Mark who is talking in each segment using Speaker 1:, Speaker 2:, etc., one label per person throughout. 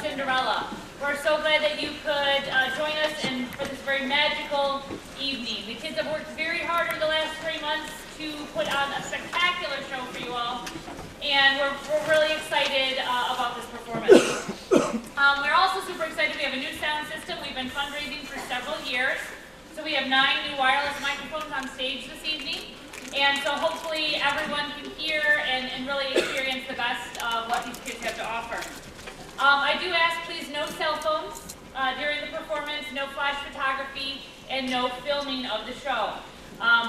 Speaker 1: Cinderella. We're so glad that you could join us for this very magical evening. The kids have worked very hard over the last 3 months to put on a spectacular show for you all, and we're really excited about this performance. We're also super excited. We have a new sound system. We've been fundraising for several years. So we have 9 new wireless microphones on stage this evening. And so hopefully everyone can hear and really experience the best of what these kids have to offer. I do ask, please, no cell phones during the performance, no flash photography, and no filming of the show.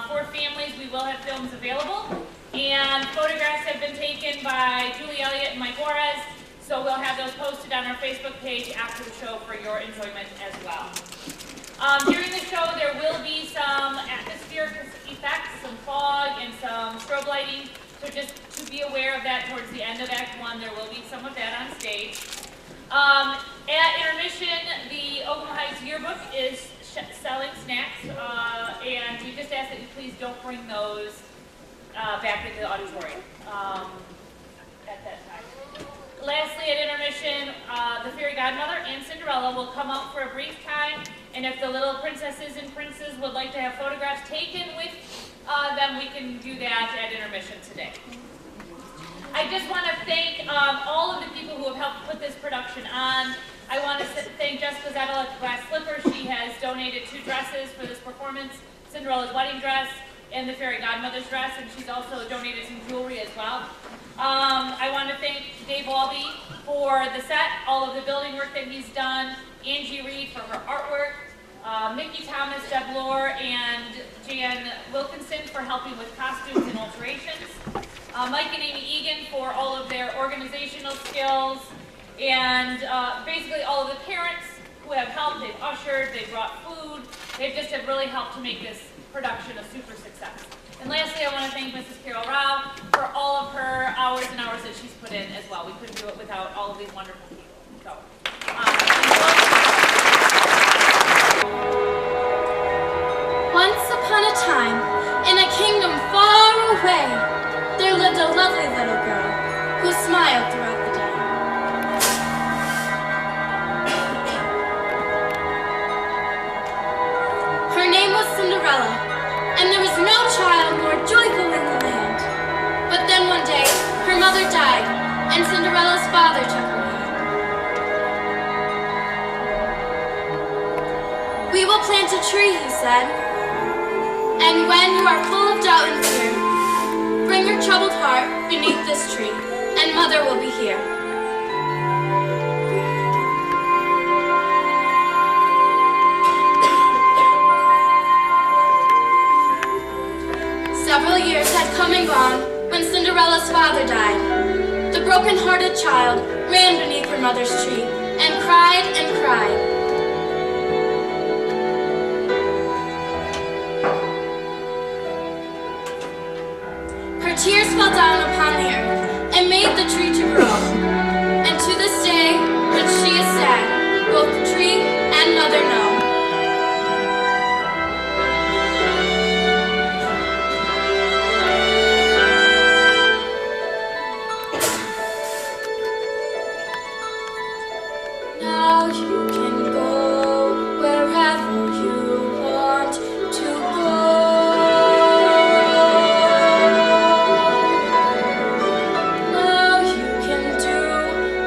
Speaker 1: For families, we will have films available. And photographs have been taken by Julie Elliott and Mike Juarez. So we'll have those posted on our Facebook page after the show for your enjoyment as well. During the show, there will be some atmospheric effects, some fog, and some strobe lighting. So just to be aware of that towards the end of Act 1, there will be some of that on stage. At intermission, the Oklahoma Heights yearbook is selling snacks, and we just ask that you please don't bring those back into the auditorium at that time. Lastly, at intermission, the fairy godmother and Cinderella will come out for a brief time, and if the little princesses and princes would like to have photographs taken with them, we can do that at intermission today. I just want to thank all of the people who have helped put this production on. I want to thank Jessica Zettel at Glass Slipper. She has donated 2 dresses for this performance, Cinderella's wedding dress and the fairy godmother's dress, and she's also donated some jewelry as well. I want to thank Dave Walby for the set, all of the building work that he's done, Angie Reed for her artwork, Mickey Thomas, Deb Lohr, and Jan Wilkinson for helping with costumes and alterations, Mike and Amy Egan for all of their organizational skills, and basically all of the parents who have helped. They've ushered, they've brought food, they've just have really helped to make this production a super success. And lastly, I want to thank Mrs. Carol Rao for all of her hours and hours that she's put in as well. We couldn't do it without all of these wonderful people. So,
Speaker 2: once upon a time, in a kingdom far away, there lived a lovely little girl who smiled throughout the day. Her name was Cinderella, and there was no child more joyful in the land. But then one day, her mother died, and Cinderella's father took her hand. "We will plant a tree," he said, "and when you are full of doubt and fear, bring your troubled heart beneath this tree, and Mother will be here." Several years had come and gone when Cinderella's father died. The broken-hearted child ran beneath her mother's tree and cried and cried. Her tears fell down upon the earth and made the tree to grow. And to this day, when she is sad, both the tree and mother know. Now you can go wherever you want to go. Now you can do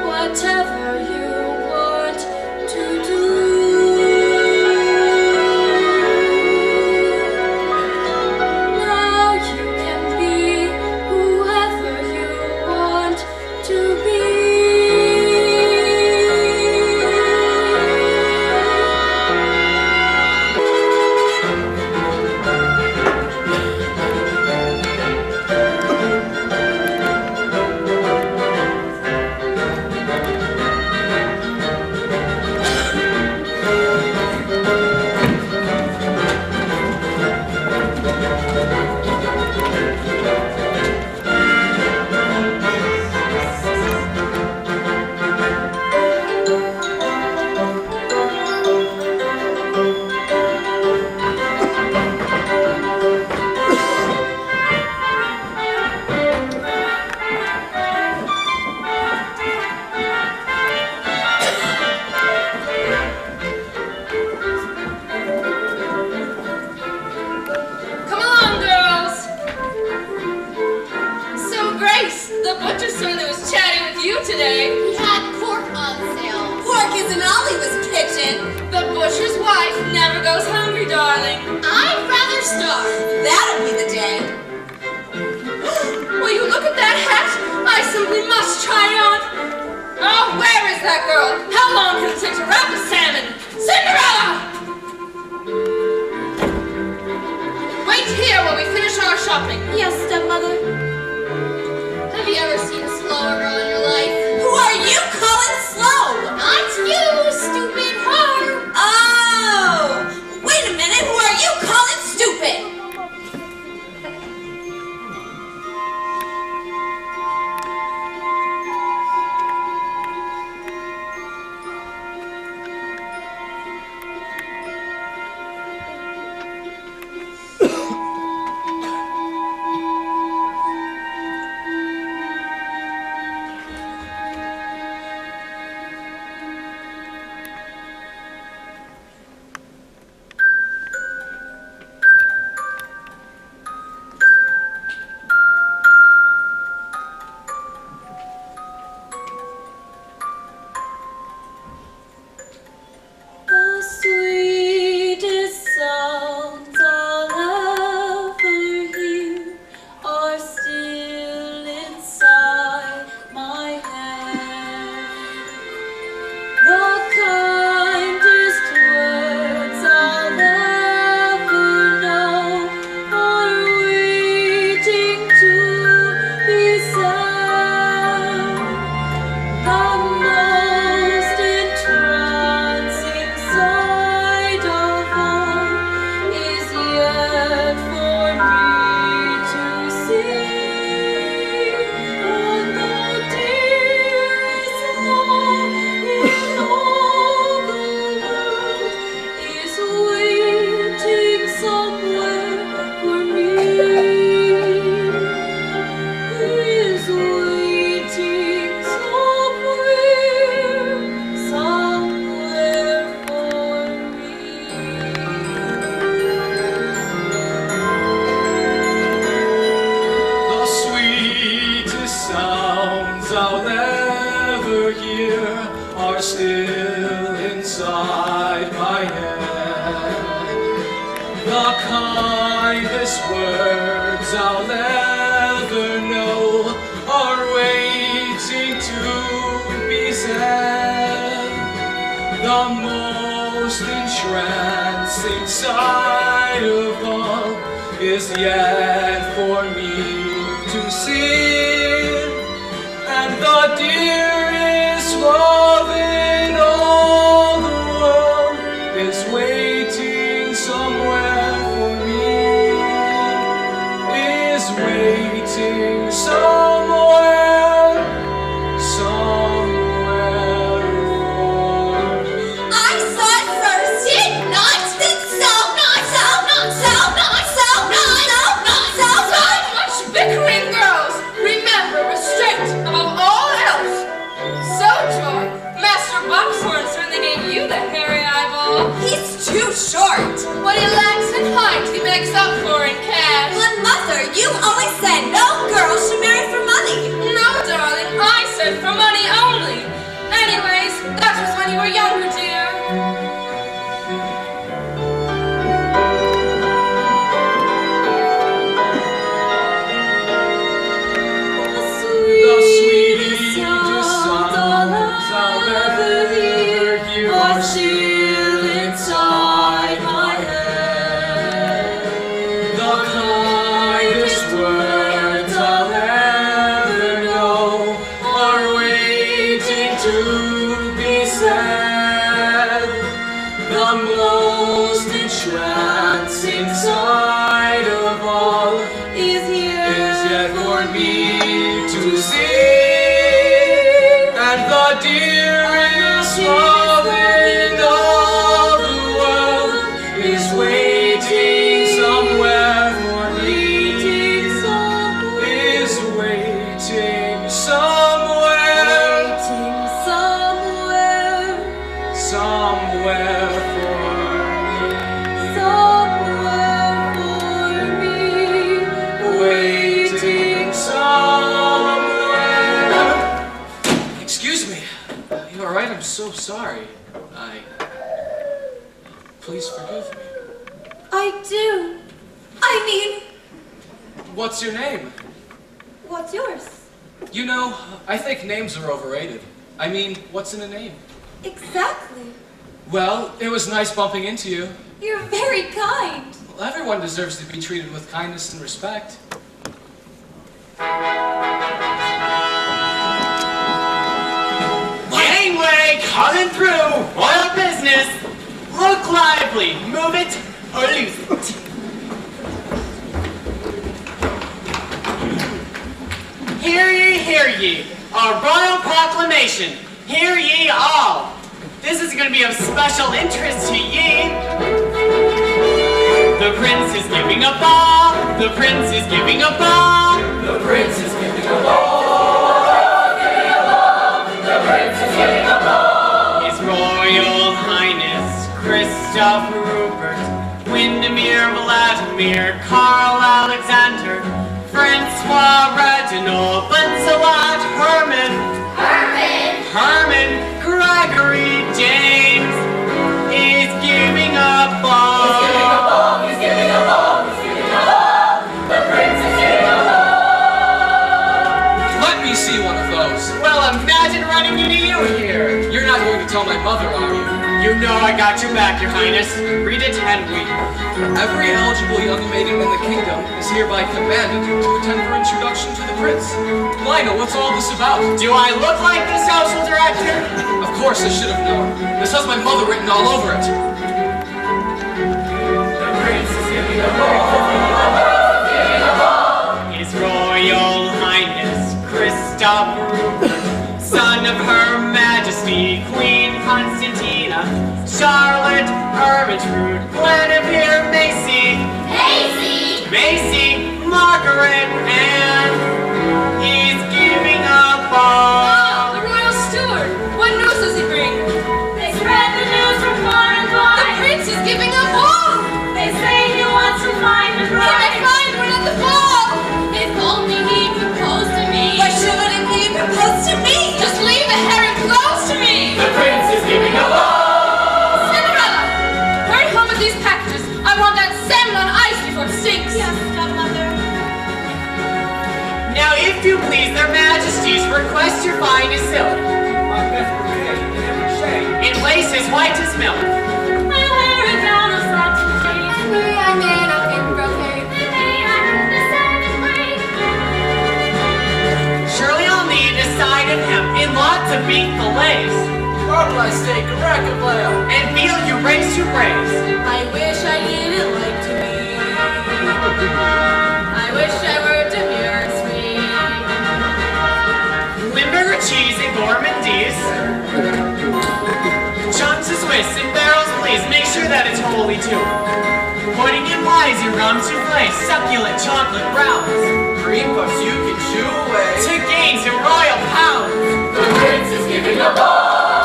Speaker 2: whatever you want to do.
Speaker 3: that girl. How long can it take to wrap a salmon? Cinderella! Wait here while we finish our shopping.
Speaker 2: Yes, stepmother.
Speaker 3: Have you ever seen a slower girl in your life?
Speaker 4: Who are you calling slow?
Speaker 3: Not you, stupid her.
Speaker 4: Oh! Wait a minute, who are you calling stupid?
Speaker 5: Please forgive me.
Speaker 4: I do. I mean...
Speaker 5: What's your name?
Speaker 4: What's yours?
Speaker 5: You know, I think names are overrated. I mean, what's in a name?
Speaker 4: Exactly.
Speaker 5: Well, it was nice bumping into you.
Speaker 4: You're very kind.
Speaker 5: Well, everyone deserves to be treated with kindness and respect.
Speaker 6: Gangway coming through! Royal business! Look lively! Move it or lose it! Hear ye! A royal proclamation! Hear ye all! This is going to be of special interest to ye! The prince is giving a ball! The prince is giving a ball!
Speaker 7: The prince is giving a ball! The prince is giving a ball!
Speaker 6: His Royal Highness Christoph Rupert, Windermere Vladimir, Karl Alexander, Francois Reginald, Lancelot Herman, Gregory James is giving a ball.
Speaker 7: He's giving a ball, he's giving a ball, he's giving a ball! The prince is giving a ball!
Speaker 5: Let me see one of those.
Speaker 6: Well, imagine running into you here.
Speaker 5: You're not going to tell my mother, are you?
Speaker 6: You know I got your back, Your Highness. Read it and weep.
Speaker 5: Every eligible young maiden in the kingdom is hereby commanded to attend for introduction to the prince. Lionel, what's all this about?
Speaker 6: Do I look like this household director?
Speaker 5: Of course, I should have known. This has my mother written all over it.
Speaker 7: The prince is giving a ball! Giving a ball!
Speaker 6: His Royal Highness Christoph Rupert, son of Her Majesty Queen Constantina, Charlotte Ermentrude, Guinevere Macy, Margaret Anne, he's giving a ball.
Speaker 2: The royal steward! What news does he bring?
Speaker 1: They spread the news from far and
Speaker 2: The
Speaker 1: wide.
Speaker 2: prince is giving a ball!
Speaker 1: They say he wants to find a
Speaker 2: Can I
Speaker 1: bride.
Speaker 2: find one at the ball? If only he'd propose to me.
Speaker 4: Why shouldn't he propose to me?
Speaker 2: Just leave the hair and close to me!
Speaker 7: The prince is giving a ball!
Speaker 2: Cinderella! Hurry home with these packages. I want that salmon on ice before it stinks.
Speaker 4: Yes, godmother.
Speaker 6: Now, if you please, their majesties, request your finest silk,
Speaker 7: My best brigade in every shade.
Speaker 6: in lace as white as milk.
Speaker 1: I'll wear a gown of satin shade.
Speaker 2: May I man up in brocade?
Speaker 1: May I have the satin braid?
Speaker 6: Surely I'll need a side of hemp in lots of beef fillets,
Speaker 7: Marble I steak, a rack of lamb.
Speaker 6: and feel you race to race.
Speaker 2: I wish I didn't like to be. I wish I were demure and sweet.
Speaker 6: Limburger cheese and gourmandise. Chunks of Swiss and barrels, please. Make sure that it's wholly too. Pudding and pies and rum souffle, succulent chocolate browns.
Speaker 7: Cream puffs you can chew away.
Speaker 6: To gains and royal pounds.
Speaker 7: The prince is giving a ball!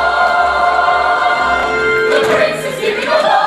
Speaker 7: The prince is giving a ball!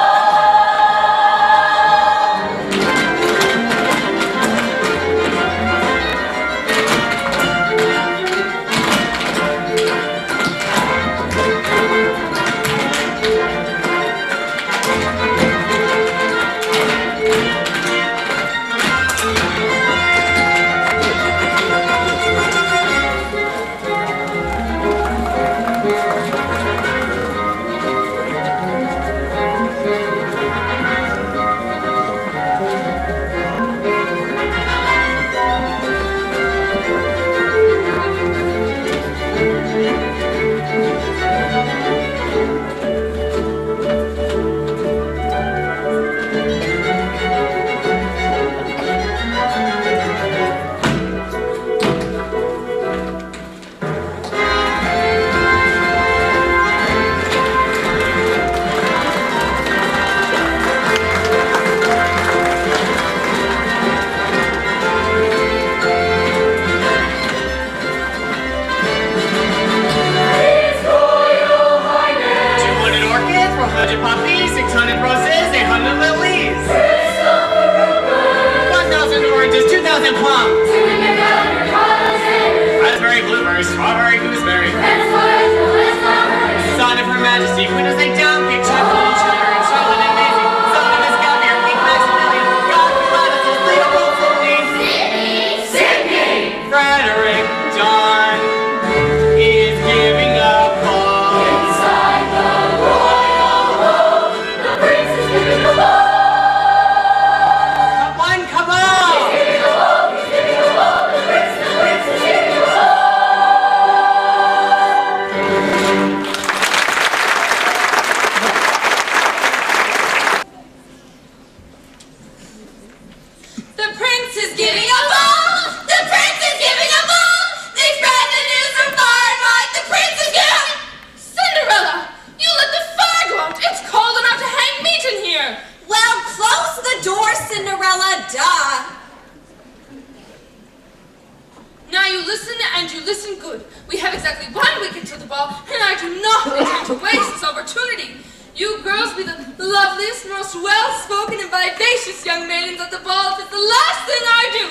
Speaker 3: listen good. We have exactly 1 week until the ball, and I do not intend to waste this opportunity. You girls be the loveliest, most well-spoken and vivacious young maidens at the ball. It's the last thing I do.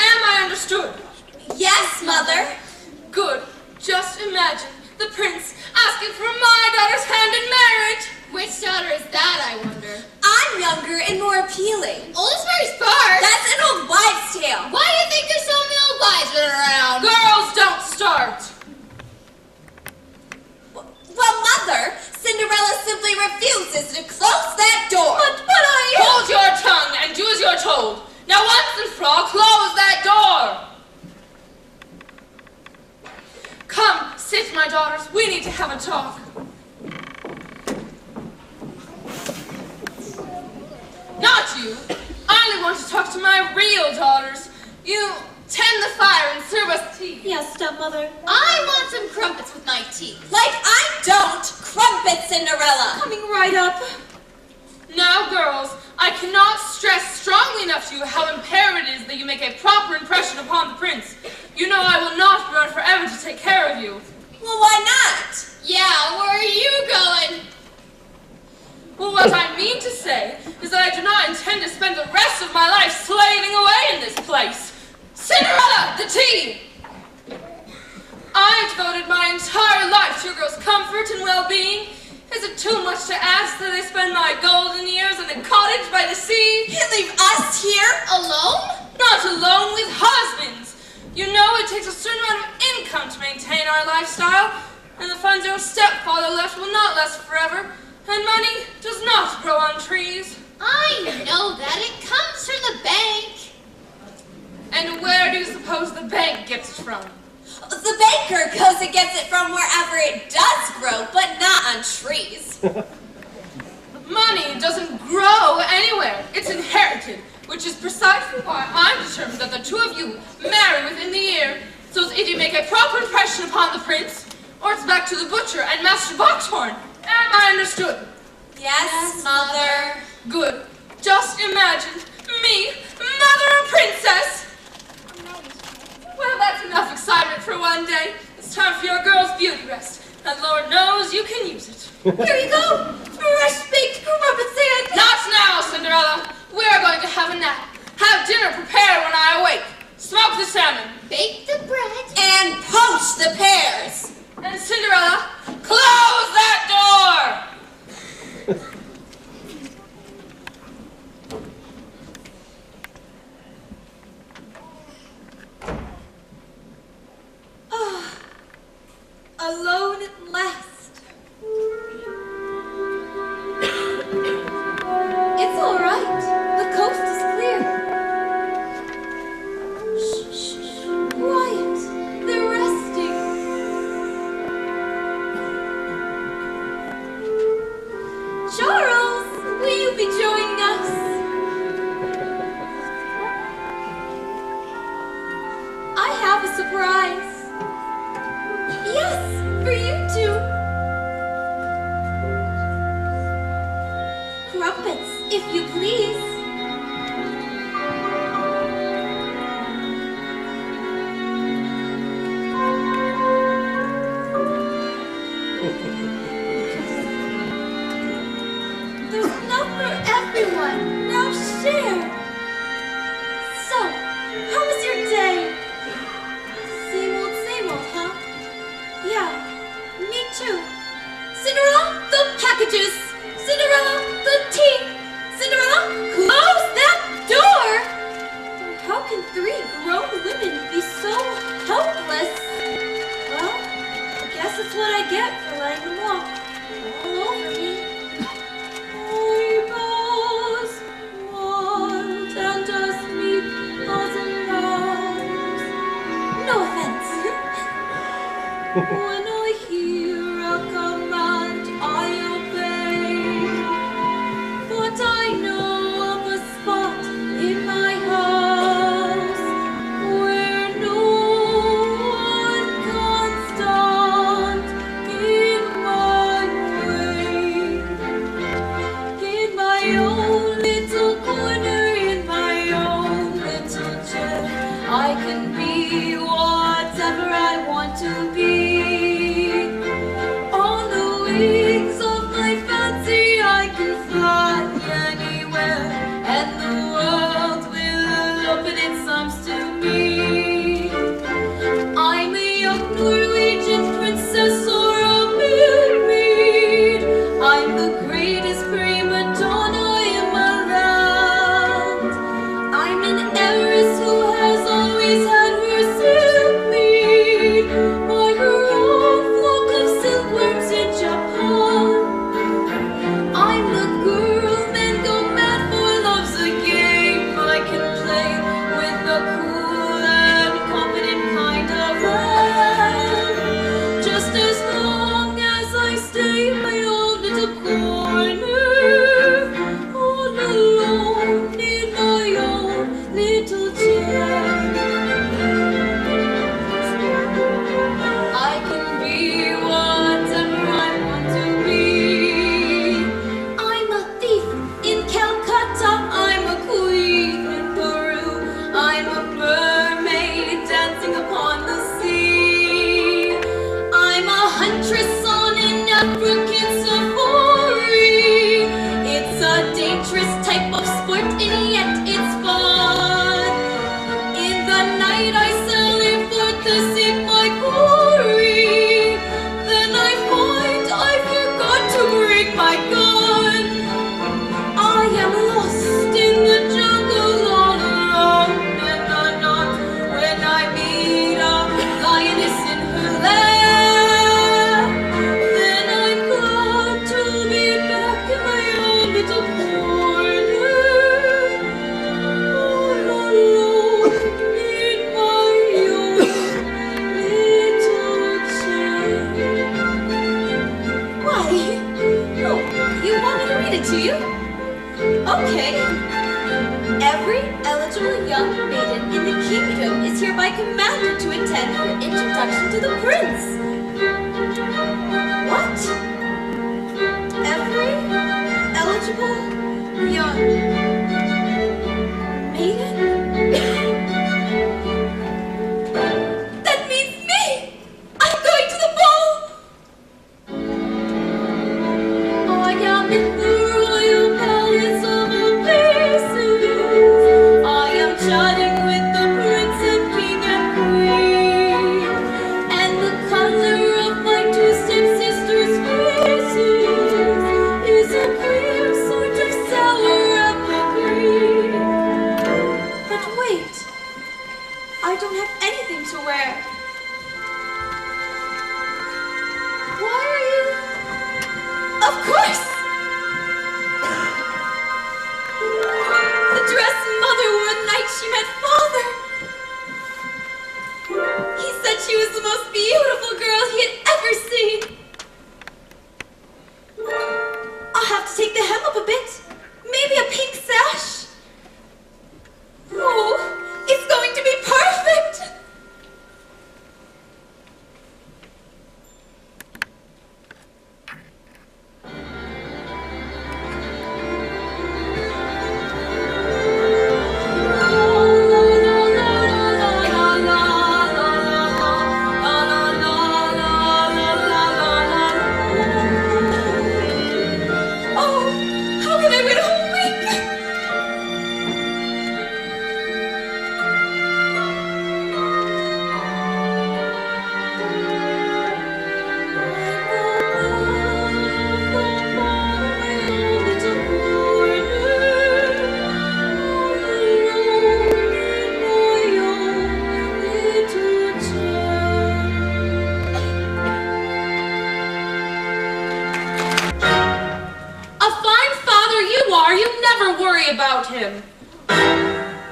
Speaker 3: Am I understood?
Speaker 4: Yes, Mother.
Speaker 3: Good. Just imagine the prince asking for my daughter's hand in marriage.
Speaker 2: Which daughter is that, I wonder?
Speaker 4: I'm younger and more appealing.
Speaker 2: Old is very sparse.
Speaker 4: That's an old wives' tale.
Speaker 2: Why do you think there's so many old wives running around?
Speaker 3: Girls, don't start.
Speaker 4: Well, Mother, Cinderella simply refuses to close that door.
Speaker 3: But Hold your tongue and do as you're told. Now once and for all, close that door. Come, sit, my daughters. We need to have a talk. Not you. I only want to talk to my real daughters. You tend the fire and serve us tea.
Speaker 4: Yes, stepmother.
Speaker 2: I want some crumpets with my tea.
Speaker 4: Like I don't crumpet, Cinderella.
Speaker 3: Coming right up. Now, girls, I cannot stress strongly enough to you how imperative it is that you make a proper impression upon the prince. You know I will not be around forever to take care of you.
Speaker 4: Well, why not?
Speaker 2: Yeah, where are you going?
Speaker 3: Well, what I mean to say is that I do not intend to spend the rest of my life slaving away in this place. Cinderella, the tea! I devoted my entire life to your girls' comfort and well-being. Is it too much to ask that I spend my golden years in a cottage by the sea?
Speaker 4: You leave us here?
Speaker 2: Alone?
Speaker 3: Not alone, with husbands. You know it takes a certain amount of income to maintain our lifestyle, and the funds your stepfather left will not last forever, and money does not grow on trees.
Speaker 2: I know that. It comes from the bank.
Speaker 3: And where do you suppose the bank gets it from?
Speaker 4: The baker goes and gets it from wherever it does grow, but not on trees.
Speaker 3: Money doesn't grow anywhere. It's inherited, which is precisely why I'm determined that the two of you marry within the year, so as either you make a proper impression upon the prince, or it's back to the butcher and Master Boxhorn. Am I understood?
Speaker 4: Yes, Mother.
Speaker 3: Good. Just imagine me, mother and princess. Well, that's enough excitement for one day. It's time for your girl's beauty rest, and Lord knows you can use it.
Speaker 4: Here you go. Fresh baked crumpets and...
Speaker 3: Not now, Cinderella. We are going to have a nap. Have dinner prepared when I awake. Smoke the salmon.
Speaker 2: Bake the bread.
Speaker 4: And poach the pears.
Speaker 3: And Cinderella, close that door!
Speaker 4: Alone at last. It's all right. The coast is clear. Shh, shh, shh. Quiet. They're resting. Charles, will you be joining us? I have a surprise. Yes, for you two. Crumpets, if you please. There's enough for everyone. Now share. So, how was your day? Same old, huh? Yeah, me too. Cinderella, the packages. Cinderella, the tea. Cinderella, close that door. How can 3 grown women be so helpless? Well, I guess it's what I get for letting them walk all over me. Eyeballs, wild and dusty, thousand miles. No offense. When I hear a command, I obey. But I know of a spot in my house where no one can stand in my way. In my own little corner, in my own little chair, I can be whatever I want. is hereby commanded to attend her introduction to the prince. What? Every eligible young maiden? That means me! I'm going to the ball! I am in the royal palace of Oasis. I am chatting with the prince and king and queen. And the color of my two stepsisters' faces is a queer sort of sour apple green. But wait, I don't have anything to wear. Why are you? Of course! The dress mother wore the night she met father. He said she was the most beautiful girl he had ever seen. I'll have to take the hem up a bit. Maybe a pink sash. Oh, it's going to be perfect! Oh, how can I wait a whole week?
Speaker 3: A fine father you are, you never worry about him.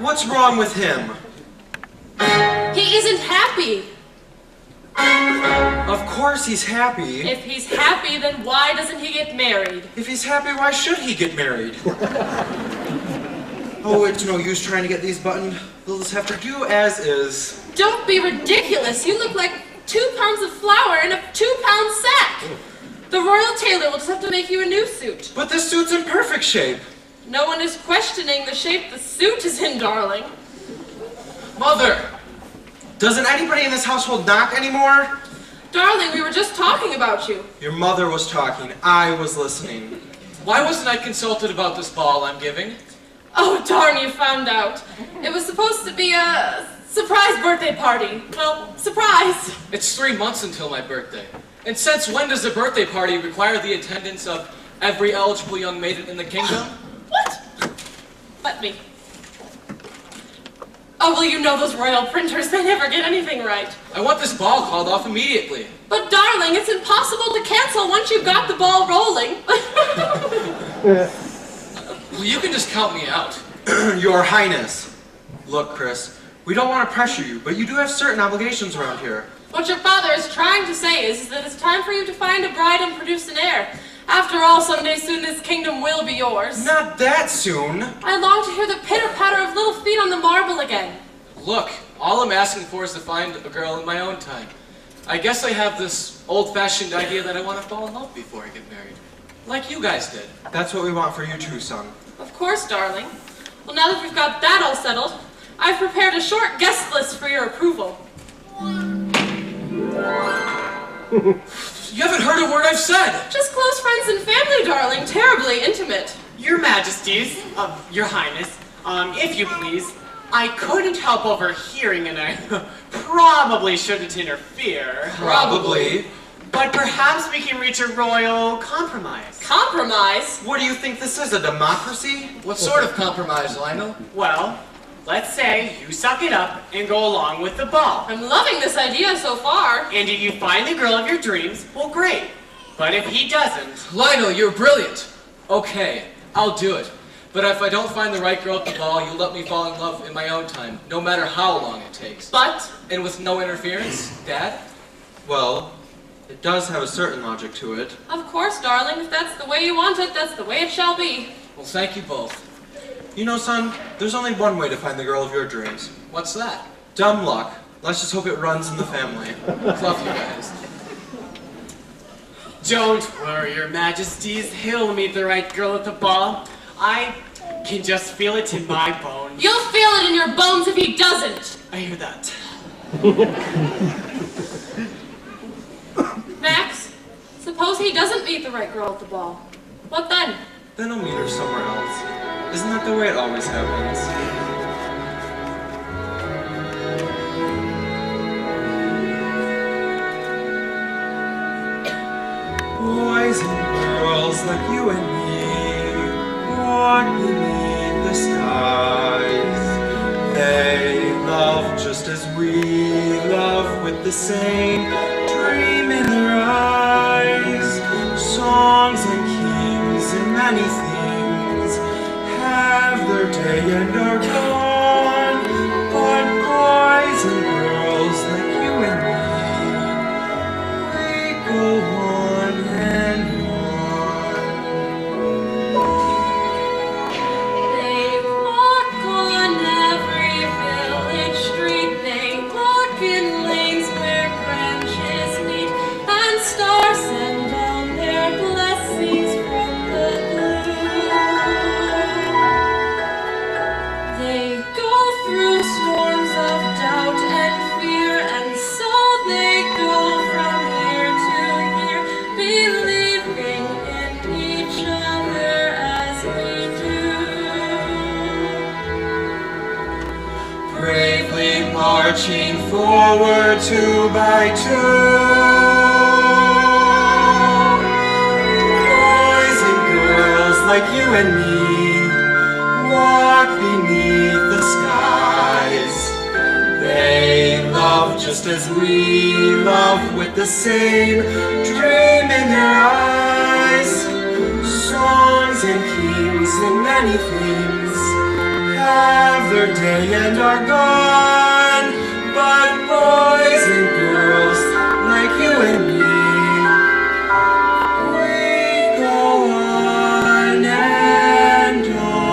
Speaker 8: What's wrong with him?
Speaker 3: He isn't happy.
Speaker 8: Of course he's happy.
Speaker 3: If he's happy, then why doesn't he get married?
Speaker 8: If he's happy, why should he get married? Oh, it's no use trying to get these buttoned. They'll just have to do as is.
Speaker 3: Don't be ridiculous. You look like 2 pounds of flour in a 2-pound sack. The royal tailor will just have to make you a new suit.
Speaker 8: But this suit's in perfect shape.
Speaker 3: No one is questioning the shape the suit is in, darling.
Speaker 5: Mother!
Speaker 8: Doesn't anybody in this household knock anymore?
Speaker 3: Darling, we were just talking about you.
Speaker 8: Your mother was talking. I was listening.
Speaker 5: Why wasn't I consulted about this ball I'm giving?
Speaker 3: Oh, darn, you found out. It was supposed to be a surprise birthday party. Well, surprise.
Speaker 5: It's 3 months until my birthday. And since when does a birthday party require the attendance of every eligible young maiden in the kingdom?
Speaker 3: What? Let me. Oh, well, you know those royal printers, they never get anything right.
Speaker 5: I want this ball called off immediately.
Speaker 3: But darling, it's impossible to cancel once you've got the ball rolling.
Speaker 5: Well, you can just count me out.
Speaker 8: Your Highness. Look, Chris, we don't want to pressure you, but you do have certain obligations around here.
Speaker 3: What your father is trying to say is that it's time for you to find a bride and produce an heir. After all, someday soon this kingdom will be yours.
Speaker 8: Not that soon.
Speaker 3: I long to hear the pitter-patter of little feet on the marble again.
Speaker 5: Look, all I'm asking for is to find a girl in my own time. I guess I have this old-fashioned idea that I want to fall in love before I get married. Like you guys did.
Speaker 8: That's what we want for you too, son.
Speaker 3: Of course, darling. Well, now that we've got that all settled, I've prepared a short guest list for your approval.
Speaker 5: You haven't heard a word I've said!
Speaker 3: Just close friends and family, darling. Terribly intimate.
Speaker 6: Your Majesties, Your Highness, if you please, I couldn't help overhearing and I probably shouldn't interfere.
Speaker 8: Probably.
Speaker 6: But perhaps we can reach a royal compromise.
Speaker 3: Compromise?
Speaker 8: What do you think this is, a democracy?
Speaker 5: What sort of compromise, Lionel?
Speaker 6: Well, let's say you suck it up and go along with the ball.
Speaker 3: I'm loving this idea so far.
Speaker 6: And if you find the girl of your dreams, well, great. But if he doesn't,
Speaker 5: Lionel, you're brilliant! Okay, I'll do it. But if I don't find the right girl at the ball, you'll let me fall in love in my own time, no matter how long it takes.
Speaker 3: But
Speaker 5: And with no interference, Dad?
Speaker 8: Well, it does have a certain logic to it.
Speaker 3: of course, darling, if that's the way you want it, that's the way it shall be.
Speaker 5: Well, thank you both.
Speaker 8: You know, son, there's only one way to find the girl of your dreams.
Speaker 5: What's that?
Speaker 8: Dumb luck. Let's just hope it runs in the family.
Speaker 5: Love you guys.
Speaker 6: Don't worry, your majesties. He'll meet the right girl at the ball. I can just feel it in my bones.
Speaker 3: You'll feel it in your bones if he doesn't.
Speaker 6: I hear that.
Speaker 3: Max, suppose he doesn't meet the right girl at the ball. What then?
Speaker 8: Then I'll meet her somewhere else. Isn't that the way it always happens? Boys and girls like you and me walk beneath the skies. They love just as we love, with the same dream in their eyes. Songs and kings and many things have their day and are gone. But boys and girls like you and me, we go on and on.
Speaker 2: They walk on every village street. They walk in lanes where branches meet, and stars send down their blessings from the blue. They go through storms of doubt and fear, and so they go from year to year, believing in each other as we do.
Speaker 8: Bravely marching forward two by two. Boys and girls like you and me walk beneath the skies. They love just as we love, with the same dream in their eyes. Songs and kings and many things have their day and are gone. But boys and girls like you and me, we go on and on.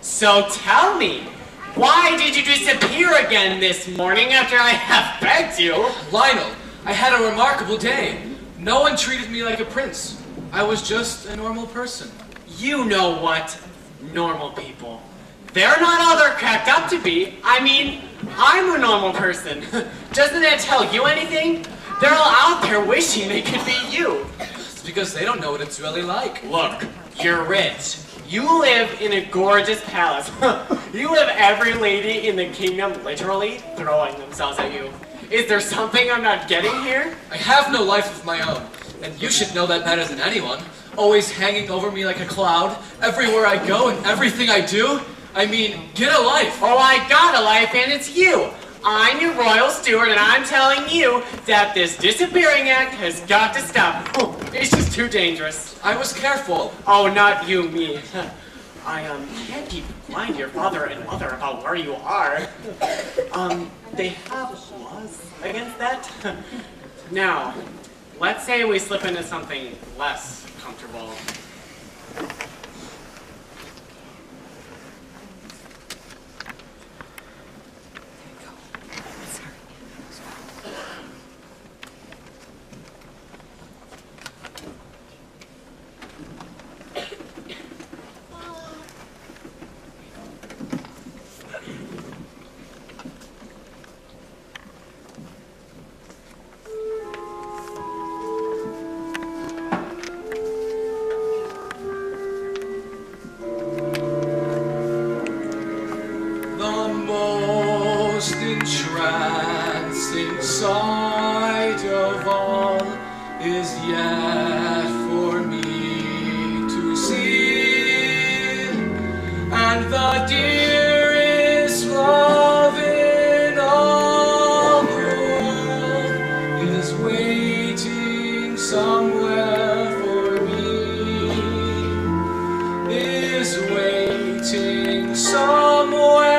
Speaker 6: So tell me, why did you disappear again this morning after I have begged you?
Speaker 5: Lionel, I had a remarkable day. No one treated me like a prince. I was just a normal person.
Speaker 6: You know what? Normal people. They're not all they're cracked up to be. I mean, I'm a normal person. Doesn't that tell you anything? They're all out there wishing they could be you.
Speaker 5: It's because they don't know what it's really like.
Speaker 6: Look, you're rich. You live in a gorgeous palace. You have every lady in the kingdom literally throwing themselves at you. Is there something I'm not getting here?
Speaker 5: I have no life of my own, and you should know that better than anyone. Always hanging over me like a cloud, everywhere I go and everything I do. I mean, get a life.
Speaker 6: Oh, I got a life, and it's you. I'm your royal steward, and I'm telling you that this disappearing act has got to stop. Oh, it's just too dangerous.
Speaker 5: I was careful.
Speaker 6: Oh, not you, me. I can't keep lying to your father and mother about where you are. They have laws against that. Now, let's say we slip into something less comfortable.
Speaker 5: Entrancing sight of all is yet for me to see, and the dearest love in all the world is waiting somewhere for me, is waiting somewhere.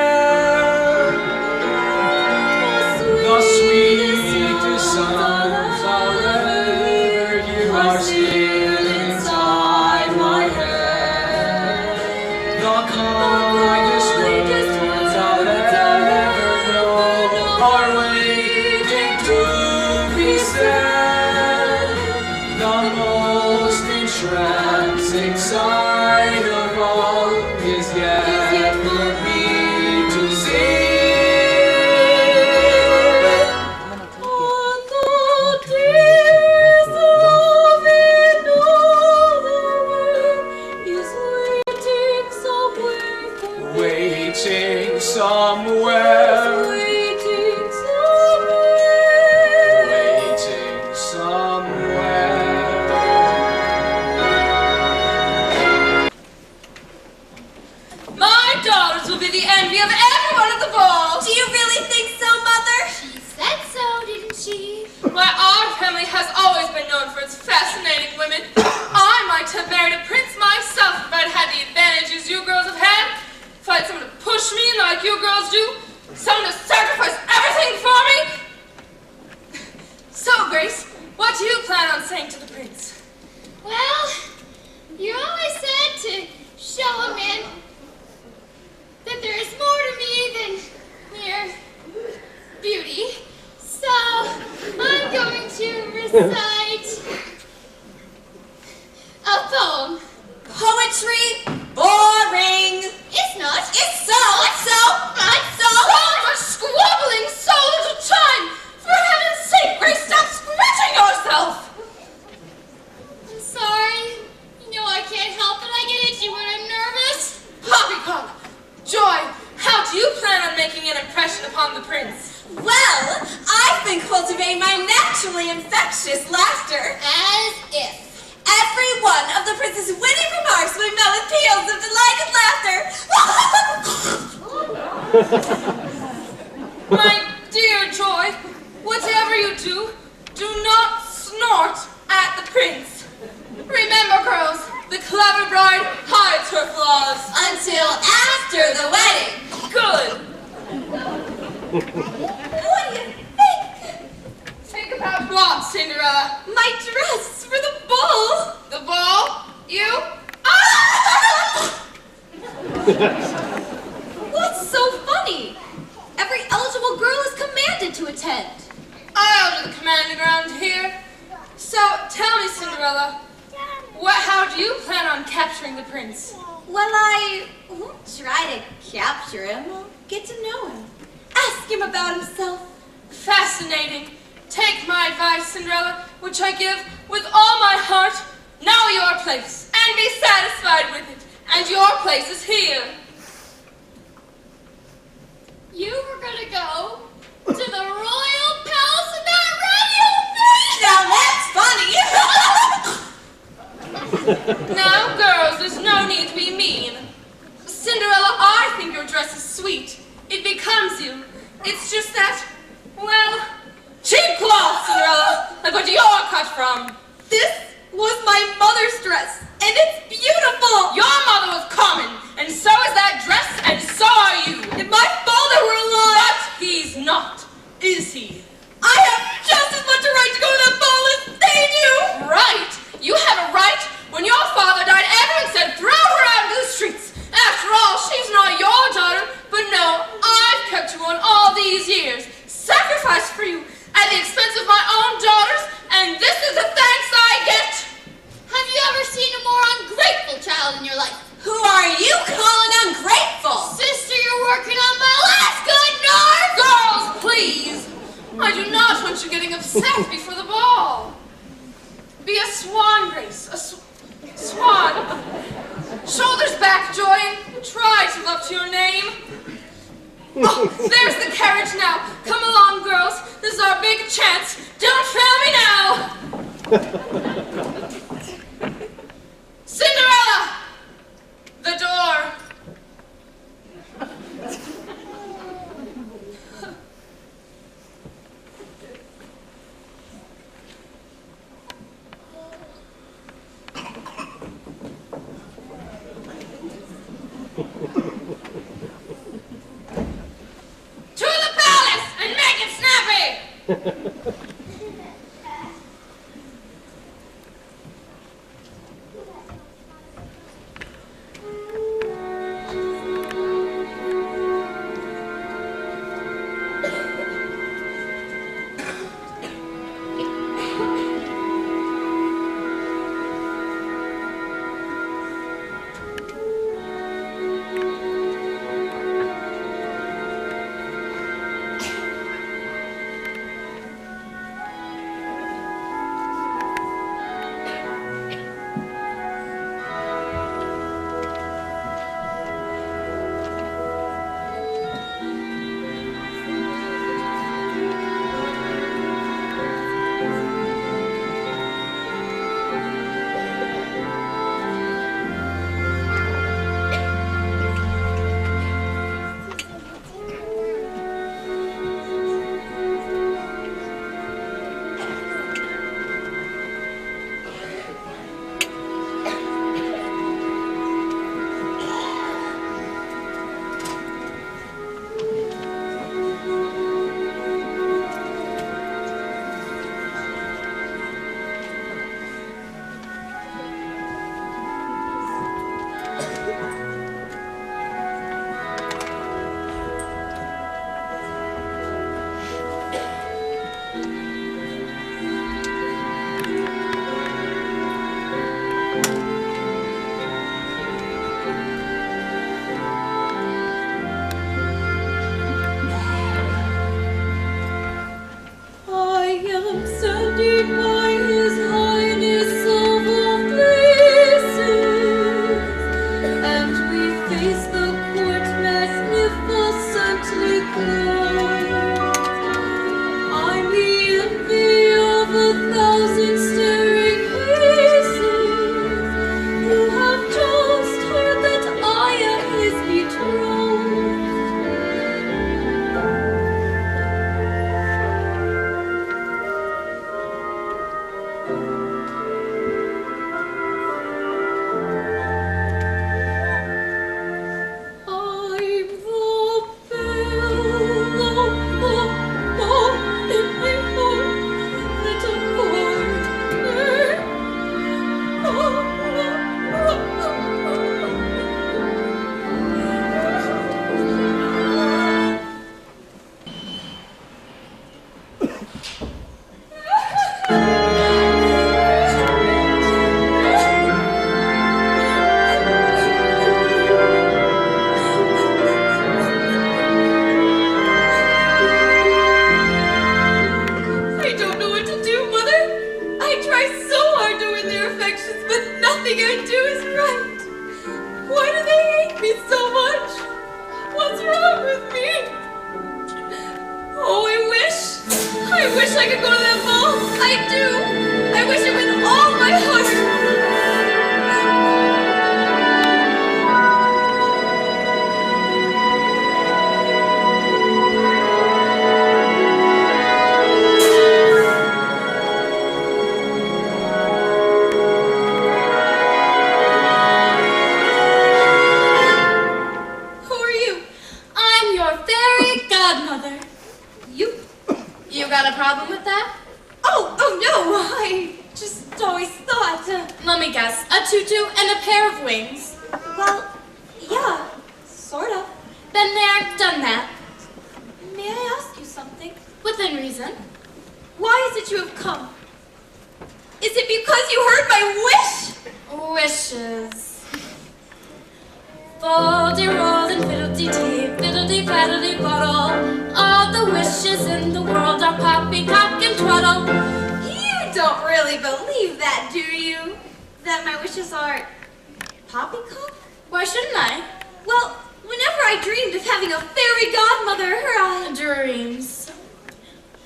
Speaker 5: The sweetest sounds are ever, you are still inside my head.
Speaker 8: waiting somewhere.
Speaker 2: Waiting somewhere.
Speaker 8: Waiting somewhere.
Speaker 3: My daughters will be the envy of everyone at the ball.
Speaker 4: Do you really think so, Mother?
Speaker 9: She said so, didn't she?
Speaker 3: Our family has always been known for its fascinating women. I might have married a prince myself if I'd had the advantages you girls have had. If I had someone to push me like you girls do. Someone to sacrifice everything for me. So, Grace, what do you plan on saying to the prince?
Speaker 9: Well, you always said to show a man that there is more to me than mere beauty. So, I'm going to recite a poem.
Speaker 4: Poetry? Boring.
Speaker 9: It's not.
Speaker 4: It's so.
Speaker 3: So much squabbling, so little time. For heaven's sake, Grace, stop scratching yourself.
Speaker 9: I'm sorry. You know I can't help it. I get itchy when I'm nervous.
Speaker 3: Poppycock, Joy, how do you plan on making an impression upon the prince?
Speaker 4: Well, I've been cultivating my naturally infectious laughter.
Speaker 9: As if.
Speaker 4: Every one of the prince's witty remarks will be met with peals of delighted laughter.
Speaker 3: My dear Joy, whatever you do, do not snort at the prince. Remember, girls, the clever bride hides her flaws.
Speaker 4: Until after the wedding.
Speaker 3: Good.
Speaker 4: What do you think?
Speaker 3: Think about what, Cinderella?
Speaker 4: My dress for the ball.
Speaker 3: The ball? You?
Speaker 4: What's so funny? Every eligible girl is commanded to attend.
Speaker 3: I'll do the commanding around here. So, tell me, Cinderella, how do you plan on capturing the prince?
Speaker 4: Well, I won't try to capture him. I'll get to know him. Ask him about himself.
Speaker 3: Fascinating. Take my advice, Cinderella, which I give with all my heart. Know your place, and be satisfied with it. And your place is here.
Speaker 9: You were gonna go to the royal palace in that radio thing?
Speaker 4: Now that's funny.
Speaker 3: Now, girls, there's no need to be mean. Cinderella, I think your dress is sweet. It becomes you. It's just that, well, cheap cloth, Cinderella, like what you're cut from.
Speaker 4: This was my mother's dress, and it's beautiful.
Speaker 3: Your mother was common, and so is that dress, and so are you.
Speaker 4: If my father were alive,
Speaker 3: But he's not, is he?
Speaker 4: I have just as much a right to go to that ball as they do.
Speaker 3: Right. You have a right. When your father died, everyone said, throw her out into the streets. After all, she's not your daughter. But no, I've kept you on all these years, sacrificed for you at the expense of my own daughters, and this is the thanks I get.
Speaker 9: Have you ever seen a more ungrateful child in your life?
Speaker 4: Who are you calling ungrateful?
Speaker 9: Sister, you're working on my last good nerve!
Speaker 3: Girls, please. I do not want you getting upset before the ball. Be a swan, Grace. A swan. Shoulders back, Joy, and try to live up to your name. Oh, there's the carriage now. Come along, girls. This is our big chance. Don't fail me now. Cinderella! The door. To the palace and make it snappy!
Speaker 2: me so much. What's wrong with me? Oh, I wish I could go to that ball. I do. I wish it with all my heart. Who are you?
Speaker 4: I'm your fairy godmother.
Speaker 2: You got a problem with that?
Speaker 4: Oh no, I just always thought,
Speaker 2: Let me guess. A tutu and a pair of wings.
Speaker 4: well, yeah, sort of.
Speaker 2: Been there, done that.
Speaker 4: May I ask you something?
Speaker 2: Within reason.
Speaker 4: Why is it you have come? Is it because you heard my wish?
Speaker 2: Wishes. Fol-de-roll and fiddle-dee-dee, fiddle-dee-faddle-dee-bottle. All the wishes in the world are poppycock and twaddle.
Speaker 4: You don't really believe that, do you? That my wishes are poppycock?
Speaker 2: Why shouldn't I?
Speaker 4: Well, whenever I dreamed of having a fairy godmother,
Speaker 2: Dreams.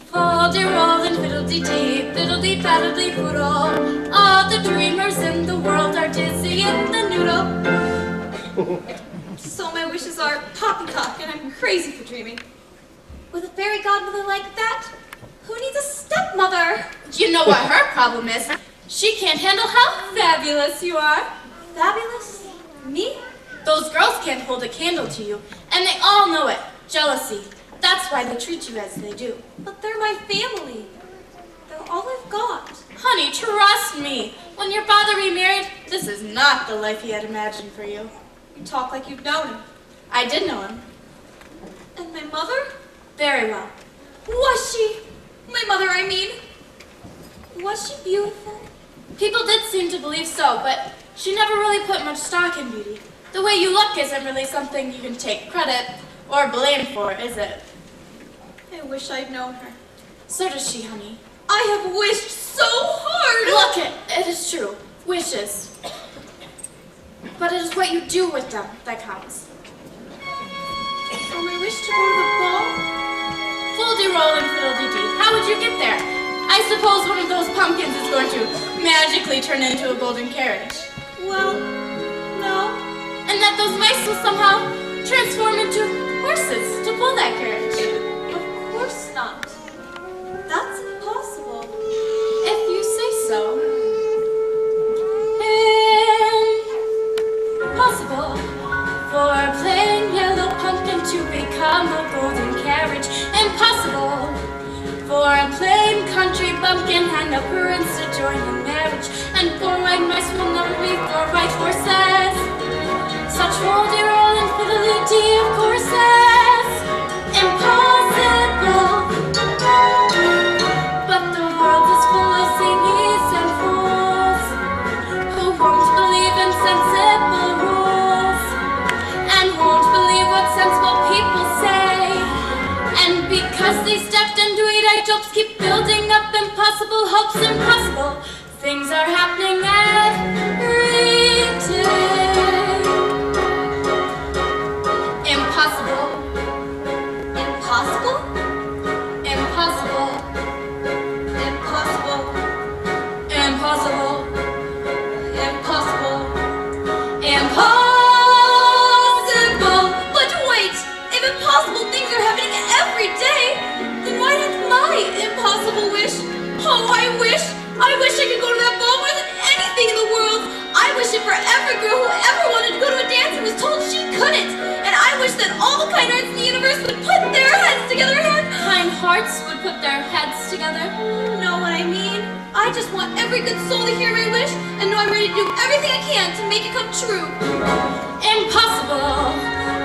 Speaker 2: Fol-de-roll and fiddle-dee-dee, fiddle-dee-faddle-dee-poodle. All the dreamers in the world are dizzy in the noodle.
Speaker 4: so my wishes are poppycock, and I'm crazy for dreaming. With a fairy godmother like that, who needs a stepmother?
Speaker 2: You know what her problem is? She can't handle how fabulous you are.
Speaker 4: Fabulous? Me?
Speaker 2: Those girls can't hold a candle to you, and they all know it. Jealousy. That's why they treat you as they do.
Speaker 4: But they're my family. They're all I've got.
Speaker 2: Honey, trust me. When your father remarried, this is not the life he had imagined for you.
Speaker 4: You talk like you've known him.
Speaker 2: I did know him.
Speaker 4: And my mother?
Speaker 2: Very well.
Speaker 4: Was she? My mother, I mean. Was she beautiful?
Speaker 2: People did seem to believe so, but she never really put much stock in beauty. The way you look isn't really something you can take credit or blame for, is it?
Speaker 4: I wish I'd known her.
Speaker 2: So does she, honey.
Speaker 4: I have wished so hard.
Speaker 2: Look, it is true. Wishes. But it is what you do with them that counts.
Speaker 4: So my wish to go to the ball?
Speaker 2: Fol-de-roll and fiddle-dee-dee. How would you get there? I suppose one of those pumpkins is going to magically turn into a golden carriage.
Speaker 4: Well, no.
Speaker 2: And that those mice will somehow transform into horses to pull that carriage.
Speaker 4: Of course not. That's impossible.
Speaker 2: If you say so. Impossible for a plain yellow pumpkin to become a golden carriage. Impossible for a plain country bumpkin and a prince to join in marriage. And four white mice will never be four white horses. Such fol-de-roll and fiddly-dee of courses. Impossible. But the world is full of zingies and fools who won't believe in sensible rules and won't believe what sensible people say. And because they stepped into it, I jokes keep building up impossible hopes. Impossible things are happening every day. Impossible.
Speaker 4: Impossible?
Speaker 2: Impossible.
Speaker 4: Impossible.
Speaker 2: Impossible.
Speaker 4: Impossible.
Speaker 2: Impossible.
Speaker 4: But wait! If impossible things are happening every day, then why not my impossible wish? Oh, I wish I could go to that ball more than anything in the world. I wish it for every girl who ever wanted to go to a dance and was told she couldn't. And I wish that all the kind hearts in the universe would put their heads together and...
Speaker 2: Kind hearts would put their heads together.
Speaker 4: You know what I mean? I just want every good soul to hear my wish and know I'm ready to do everything I can to make it come true.
Speaker 2: Impossible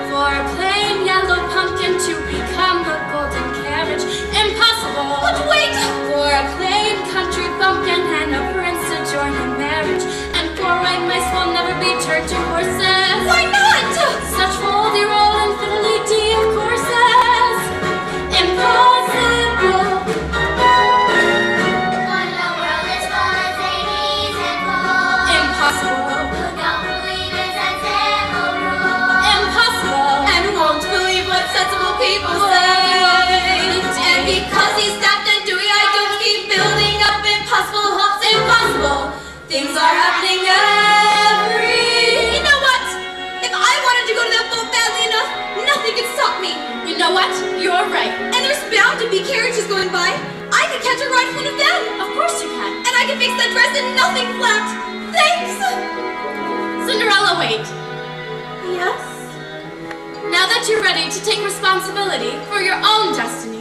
Speaker 2: for a plain yellow pumpkin to become a golden carriage. Impossible.
Speaker 4: But wait!
Speaker 2: For a plain country bumpkin and a prince to join in marriage. And four white mice will never be turned to horses.
Speaker 4: Why not?
Speaker 2: Such fol-de-roll and fiddly-dee of courses. Impossible.
Speaker 9: When the world is full of zanies and fools
Speaker 2: Impossible.
Speaker 9: who don't believe in sensible rules
Speaker 4: Things are happening every... You know what? If I wanted to go to that boat badly enough, nothing could stop me.
Speaker 2: You know what? You're right.
Speaker 4: And there's bound to be carriages going by. I could catch a ride in one of them.
Speaker 2: Of course you can.
Speaker 4: And I can fix that dress and nothing flat. Thanks.
Speaker 2: Cinderella, wait.
Speaker 4: Yes?
Speaker 2: Now that you're ready to take responsibility for your own destiny,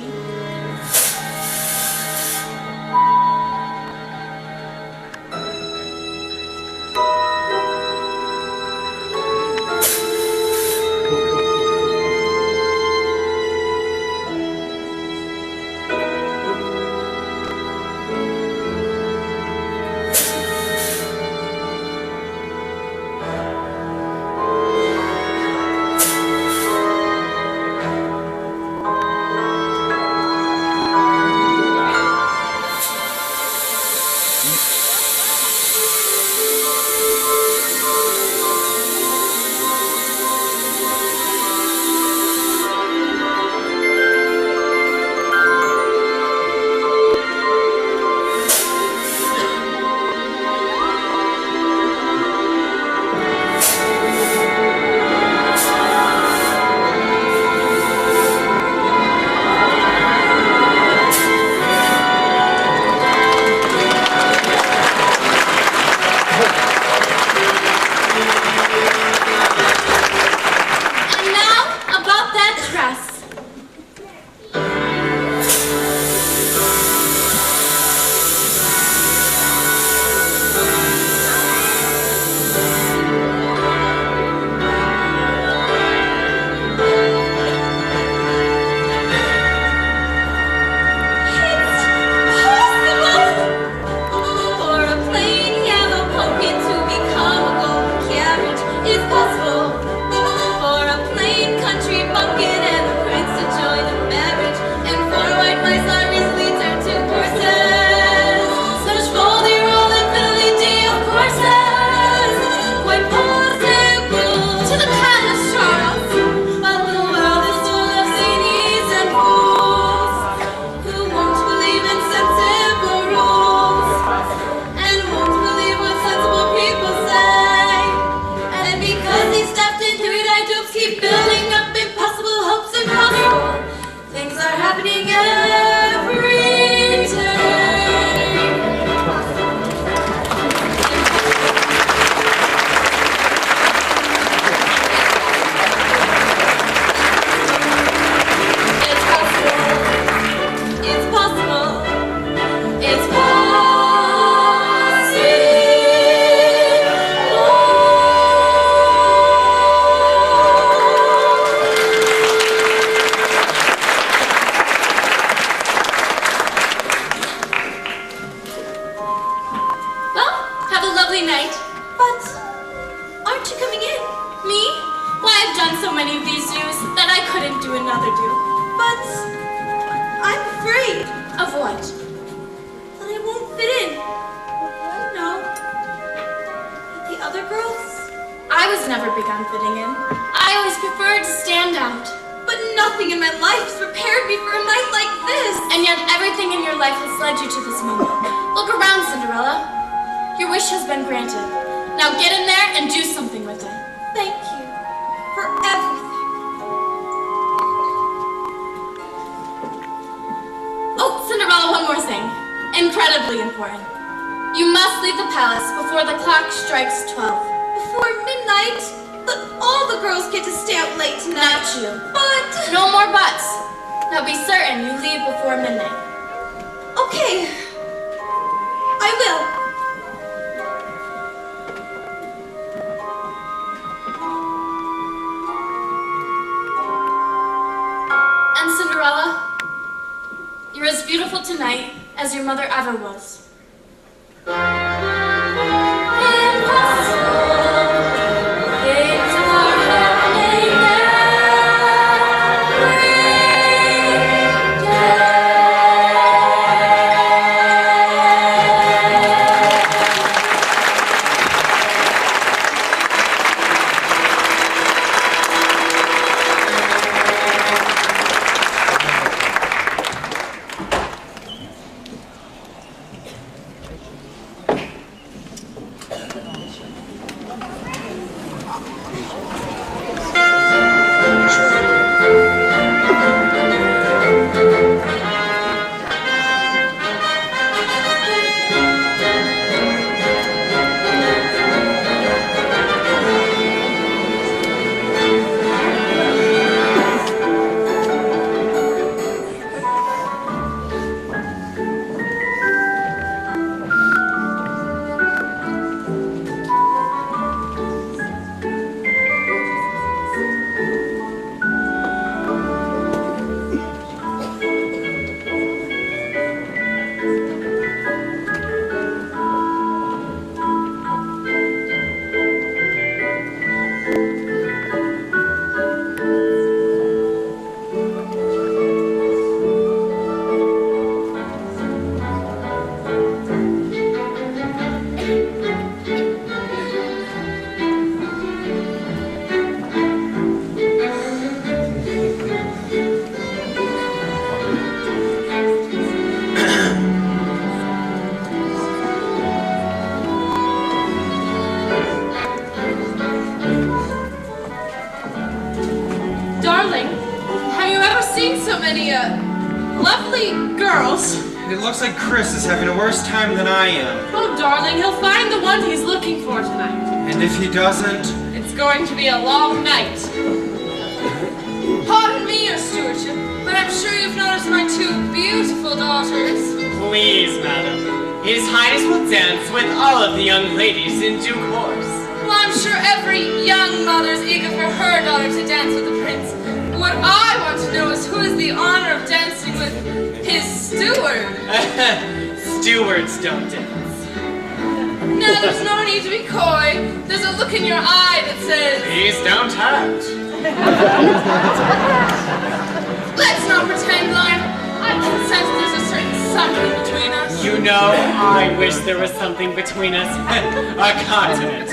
Speaker 3: Darling, have you ever seen so many, lovely girls?
Speaker 8: It looks like Chris is having a worse time than I am.
Speaker 3: Oh, darling, he'll find the one he's looking for tonight.
Speaker 8: And if he doesn't?
Speaker 3: It's going to be a long night. Pardon me, your stewardship, but I'm sure you've noticed my two beautiful daughters.
Speaker 6: Please, madam. His Highness will dance with all of the young ladies in due course.
Speaker 3: Well, I'm sure every young mother's eager for her daughter to dance with the prince. What I want to know is who has the honor of dancing with his steward.
Speaker 6: Stewards don't dance.
Speaker 3: Now, there's no need to be coy. There's a look in your eye that says,
Speaker 6: Please don't hurt.
Speaker 3: let's not pretend, Lionel. I can sense there's a certain something between us.
Speaker 6: You know, I wish there was something between us. A continent.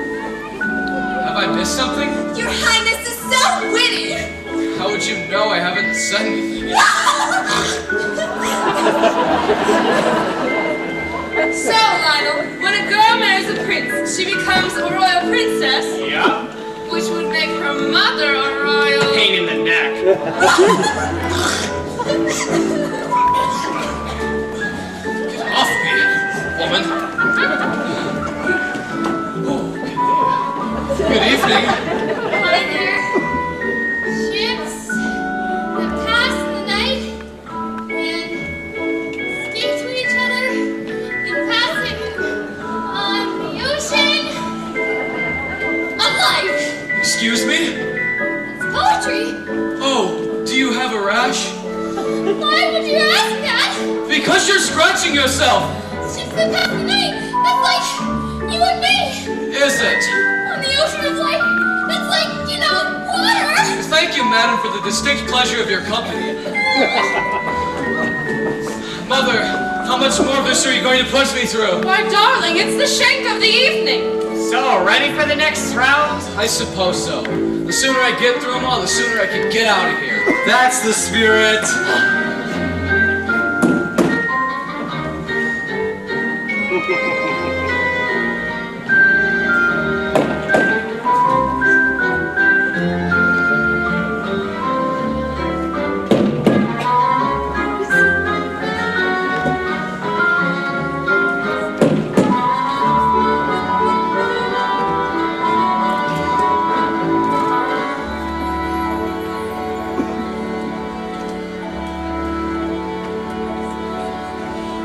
Speaker 5: Have I missed something?
Speaker 4: Your Highness is so witty!
Speaker 5: How would you know I haven't said anything yet?
Speaker 3: So, Lionel, when a girl marries a prince, she becomes a royal princess,
Speaker 6: Yeah.
Speaker 3: which would make her mother a royal...
Speaker 6: Pain in the neck.
Speaker 5: Get off me, woman. Good evening.
Speaker 9: Hi there. Ships that pass in the night and speak to each other in passing on the ocean of life.
Speaker 5: Excuse me?
Speaker 9: It's poetry.
Speaker 5: Oh, do you have a rash?
Speaker 9: Why would you ask that?
Speaker 5: Because you're scratching yourself.
Speaker 9: Ships that pass the night. That's like you and me.
Speaker 5: Is it?
Speaker 9: On the ocean of life. That's like, water.
Speaker 5: Thank you, madam, for the distinct pleasure of your company. Mother, how much more of this are you going to push me through?
Speaker 3: Why, darling, it's the shank of the evening.
Speaker 6: So, ready for the next round?
Speaker 5: I suppose so. The sooner I get through them all, the sooner I can get out of here.
Speaker 8: That's the spirit.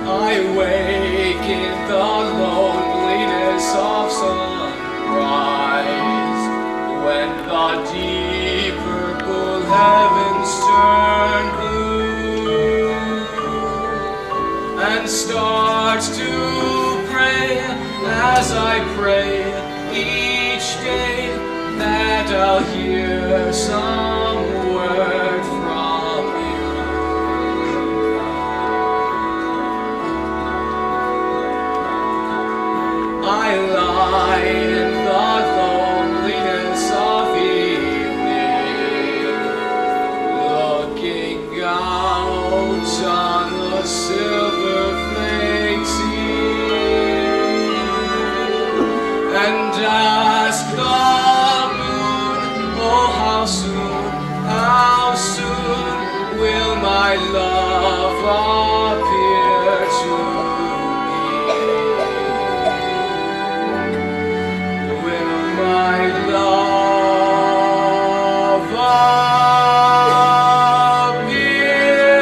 Speaker 5: I wake in the loneliness of sunrise, when the deep purple heavens turn blue, and start to pray as I pray each day that I'll hear some word from you. I lie in the loneliness of evening, looking out on the silver flaked sea, and ask the moon, oh how soon will my love appear to me? Will my love appear?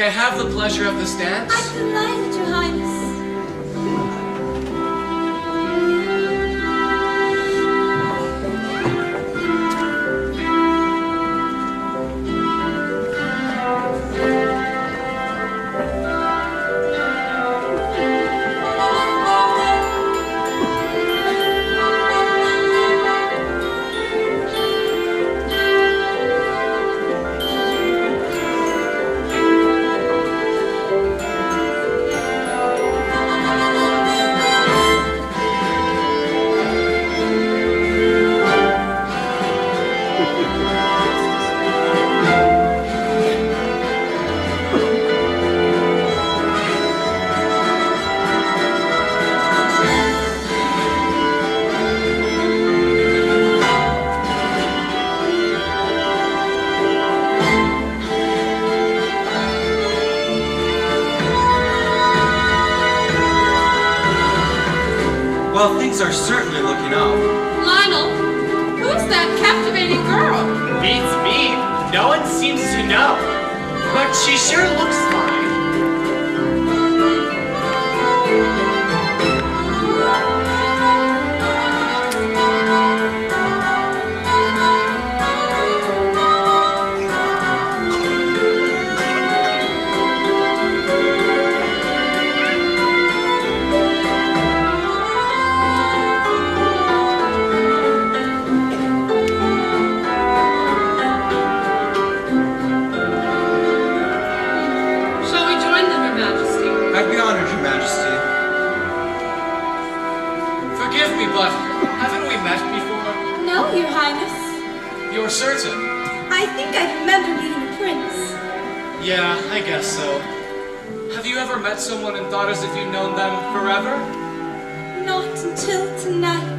Speaker 5: May I have the pleasure of this dance?
Speaker 4: I'm delighted, Your Highness.
Speaker 8: Well, things are certainly looking up.
Speaker 2: Lionel, who's that captivating girl?
Speaker 6: Beats me. No one seems to know. But she sure looks fine.
Speaker 2: Shall we join them, Your Majesty?
Speaker 8: I'd be honored, Your Majesty.
Speaker 5: Forgive me, but haven't we met before?
Speaker 4: No, Your Highness.
Speaker 5: You're certain?
Speaker 4: I think I remember meeting the prince.
Speaker 5: Yeah, I guess so. Have you ever met someone and thought as if you'd known them forever?
Speaker 4: Not until tonight.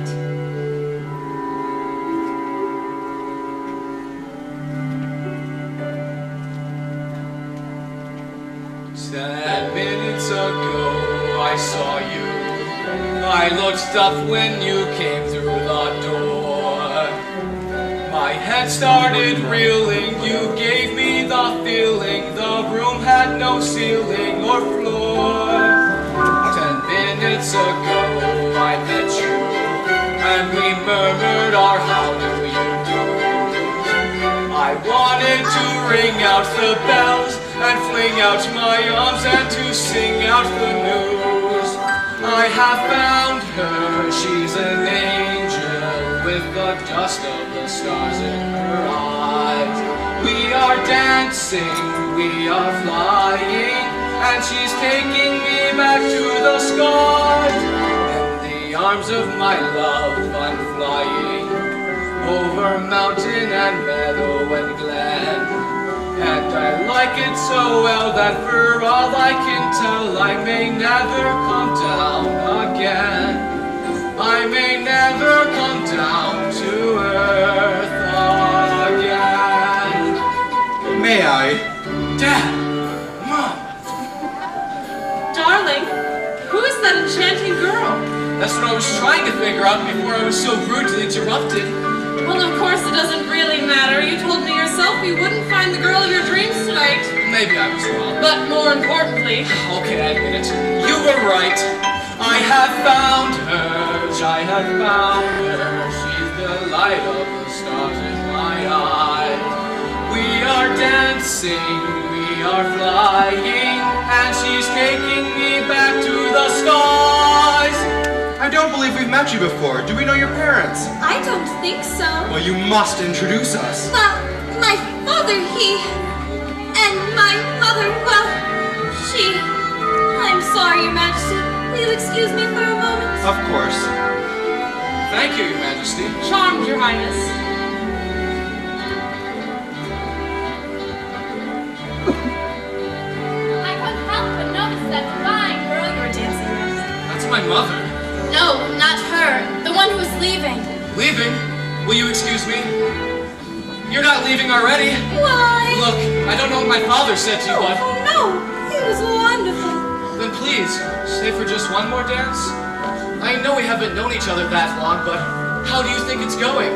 Speaker 5: 10 minutes ago I saw you. I looked up when you came through the door. My head started reeling, you gave me the feeling the room had no ceiling or floor. 10 minutes ago I met you, and we murmured our how do you do. I wanted to ring out the bells and fling out my arms and to sing out the news. I have found her, she's an angel with the dust of the stars in her eyes. We are dancing, we are flying, and she's taking me back to the skies. In the arms of my love I'm flying, over mountain and meadow and glen. And I like it so well that for all I can tell I may never come down again. I may never come down to earth again.
Speaker 8: May I?
Speaker 5: Dad! Mom!
Speaker 2: Darling, who is that enchanting girl?
Speaker 5: That's what I was trying to figure out before I was so rudely interrupted.
Speaker 2: Well, of course it doesn't really matter. You told me yourself you wouldn't find the girl of your dreams tonight.
Speaker 5: Maybe I was wrong.
Speaker 2: But more importantly,
Speaker 5: Okay, I admit it. You were right. I have found her. I have found her. She's the light of the stars in my eyes. We are dancing, we are flying, and she's taking me back to the skies.
Speaker 8: I don't believe we've met you before. Do we know your parents?
Speaker 4: I don't think so.
Speaker 8: Well, you must introduce us.
Speaker 4: Well, my father, and my mother, well, she. I'm sorry, Your Majesty. Will you excuse me for a moment?
Speaker 8: Of course.
Speaker 5: Thank you, Your Majesty.
Speaker 2: charmed, Your Highness.
Speaker 9: I couldn't help but notice that fine girl you were dancing with.
Speaker 5: That's my mother.
Speaker 9: No, not her. The one who was leaving.
Speaker 5: Leaving? Will you excuse me? You're not leaving already?
Speaker 4: Why?
Speaker 5: Look, I don't know what my father said to you, but...
Speaker 4: Oh, no. It was wonderful.
Speaker 5: Then please, stay for just one more dance. I know we haven't known each other that long, but how do you think it's going?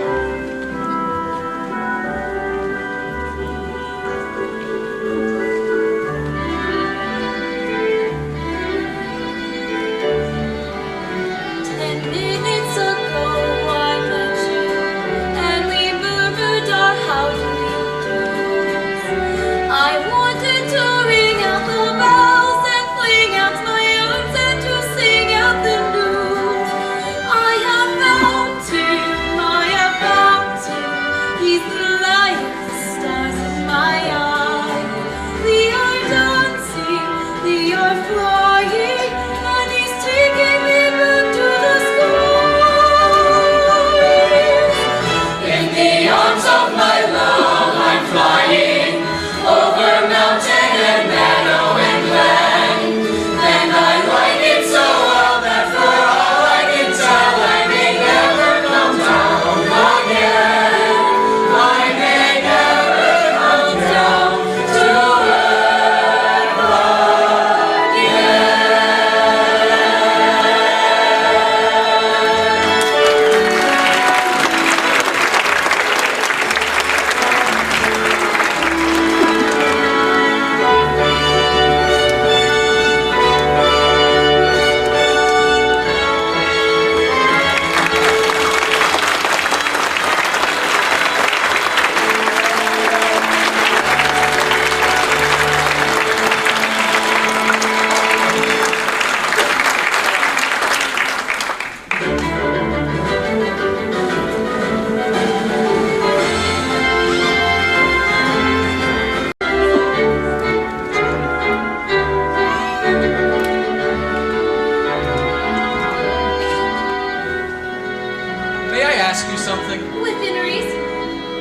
Speaker 5: ask you something?
Speaker 4: Within reason.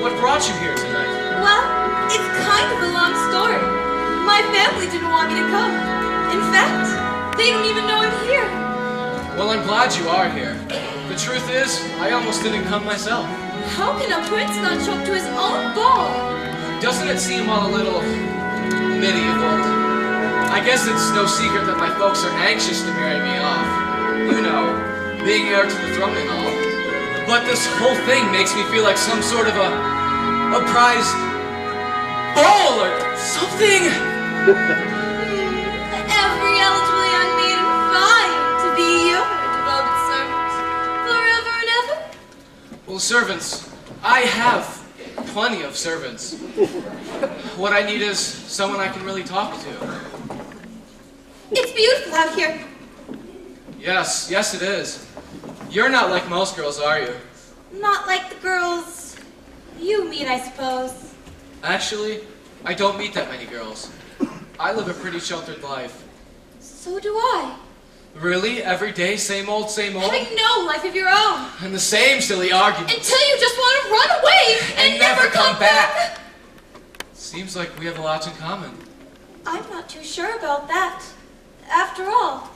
Speaker 5: What brought you here tonight?
Speaker 4: Well, it's kind of a long story. My family didn't want me to come. In fact, they don't even know I'm here.
Speaker 5: Well, I'm glad you are here. The truth is, I almost didn't come myself.
Speaker 4: How can a prince not show up to his own ball?
Speaker 5: Doesn't it seem all a little medieval? I guess it's no secret that my folks are anxious to marry me off. You know, being heir to the throne and all. But this whole thing makes me feel like some sort of a prize ball or something.
Speaker 4: Every eligible young maiden vying to be your devoted servant forever and ever.
Speaker 5: Well, servants, I have plenty of servants. What I need is someone I can really talk to.
Speaker 4: It's beautiful out here.
Speaker 5: Yes, it is. You're not like most girls, are you?
Speaker 4: Not like the girls you meet, I suppose.
Speaker 5: Actually, I don't meet that many girls. I live a pretty sheltered life.
Speaker 4: So do I.
Speaker 5: Really? Every day, same old, same old?
Speaker 4: Having no life of your own.
Speaker 5: And the same silly argument.
Speaker 4: Until you just want to run away and never come back.
Speaker 5: Seems like we have a lot in common.
Speaker 4: I'm not too sure about that. After all,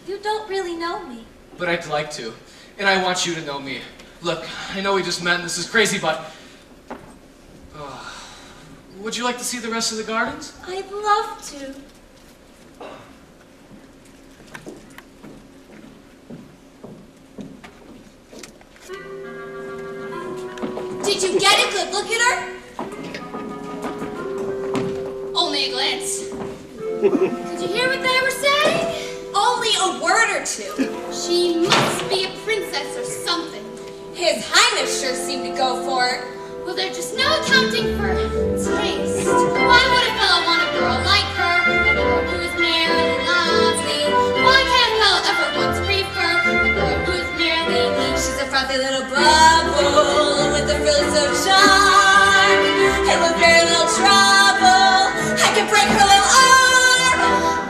Speaker 4: you don't really know me.
Speaker 5: But I'd like to. And I want you to know me. Look, I know we just met and this is crazy, but... would you like to see the rest of the gardens?
Speaker 4: I'd love to.
Speaker 9: Did you get a good look at her? Only a glance. Did you hear what they were saying?
Speaker 2: Only a word or two.
Speaker 9: She must be a princess or something.
Speaker 2: His Highness sure seemed to go for it.
Speaker 9: Well, there's just no accounting for taste. Why would a fellow want a girl like her? A girl who's merely lovely. Why can't a fellow ever once prefer a girl who's merely me?
Speaker 2: She's a frothy little bubble with a frilly so charm. And with very little trouble, I can break her little arm.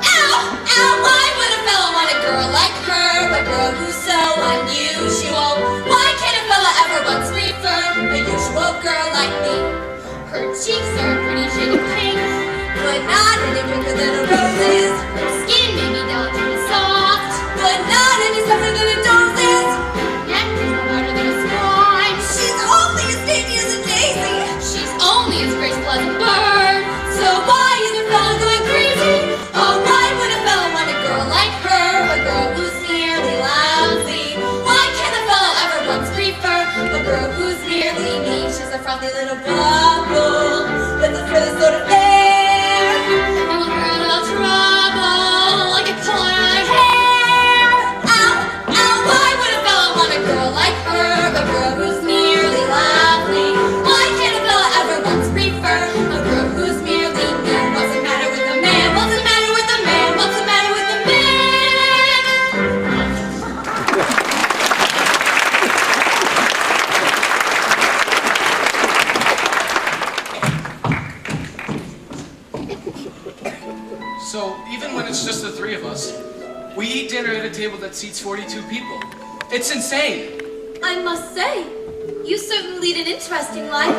Speaker 2: Ow! Ow! Why would a fellow want a girl like her? A girl who's so unusual. Why can't a fella ever once prefer a usual girl like me?
Speaker 9: Her cheeks are a pretty shade of pink,
Speaker 2: But not any pinker than a rose's.
Speaker 9: her skin may be delicate and soft,
Speaker 2: But not any softer than a dose's.
Speaker 9: her neck is no harder than a swan.
Speaker 2: She's only as dainty as a daisy.
Speaker 9: She's only as graceful as a bird.
Speaker 2: So why is a fella going crazy? Oh, why would a fella want a girl like her? A girl who's merely lousy. Why can't a fella ever once prefer a girl who's merely me? She's a frothy little bubble with a frilly sort of air.
Speaker 9: And with her little trouble, I can pull out her hair.
Speaker 2: Ow, ow, why would a fella want a girl like her? A girl who's merely lovely. Why can't a fella ever once prefer a girl who's merely me? What's the matter with the man? What's the matter with the man? What's the matter with the man?
Speaker 5: So, even when it's just the three of us, we eat dinner at a table that seats 42 people. It's insane!
Speaker 4: I must say, you certainly lead an interesting life.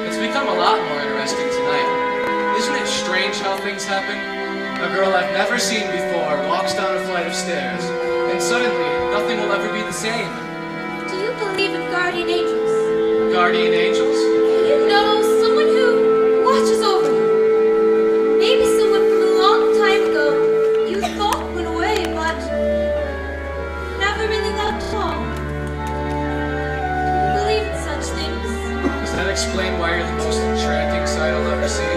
Speaker 5: It's become a lot more interesting tonight. Isn't it strange how things happen? A girl I've never seen before walks down a flight of stairs, and suddenly, nothing will ever be the same.
Speaker 4: Do you believe in guardian angels?
Speaker 5: Guardian angels?
Speaker 4: You know, someone who watches over you. Maybe someone from a long time ago you thought went away, but never really left home. Do you believe in such things?
Speaker 5: Does that explain why you're the most enchanting sight I'll ever see?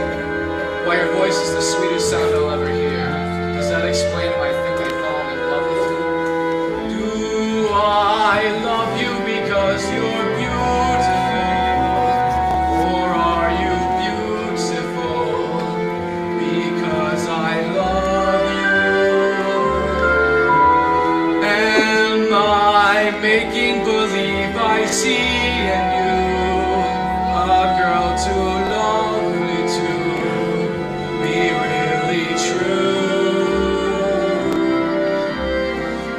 Speaker 5: Why your voice is the sweetest sound I'll ever hear? Does that explain why I think I've fallen in love with you? Do I love you because you're beautiful? Or are you beautiful because I love you? Am I making believe I see in you a girl too lovely to be really true?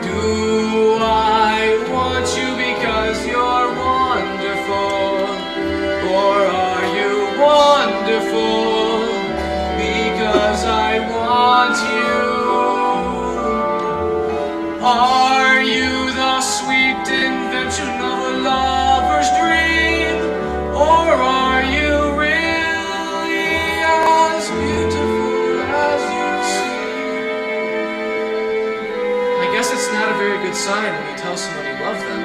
Speaker 5: Do I want you because you're wonderful? Are you the sweet invention of a lover's dream? Or are you really as beautiful as you seem? I guess it's not a very good sign when you tell someone you love them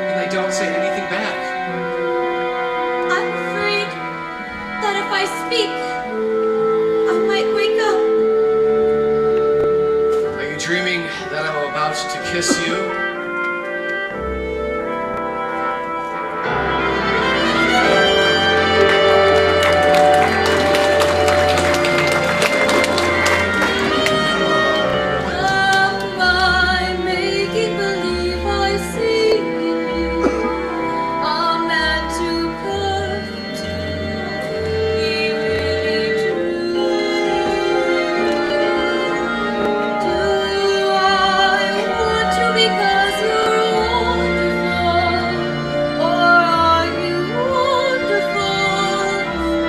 Speaker 5: and they don't say anything back.
Speaker 4: I'm afraid that if I speak, I might wake up.
Speaker 5: Are you dreaming that I'm about to kiss you?
Speaker 2: Am I making believe I see in you a man too perfect to be really true? Do I want you because you're wonderful, or are you wonderful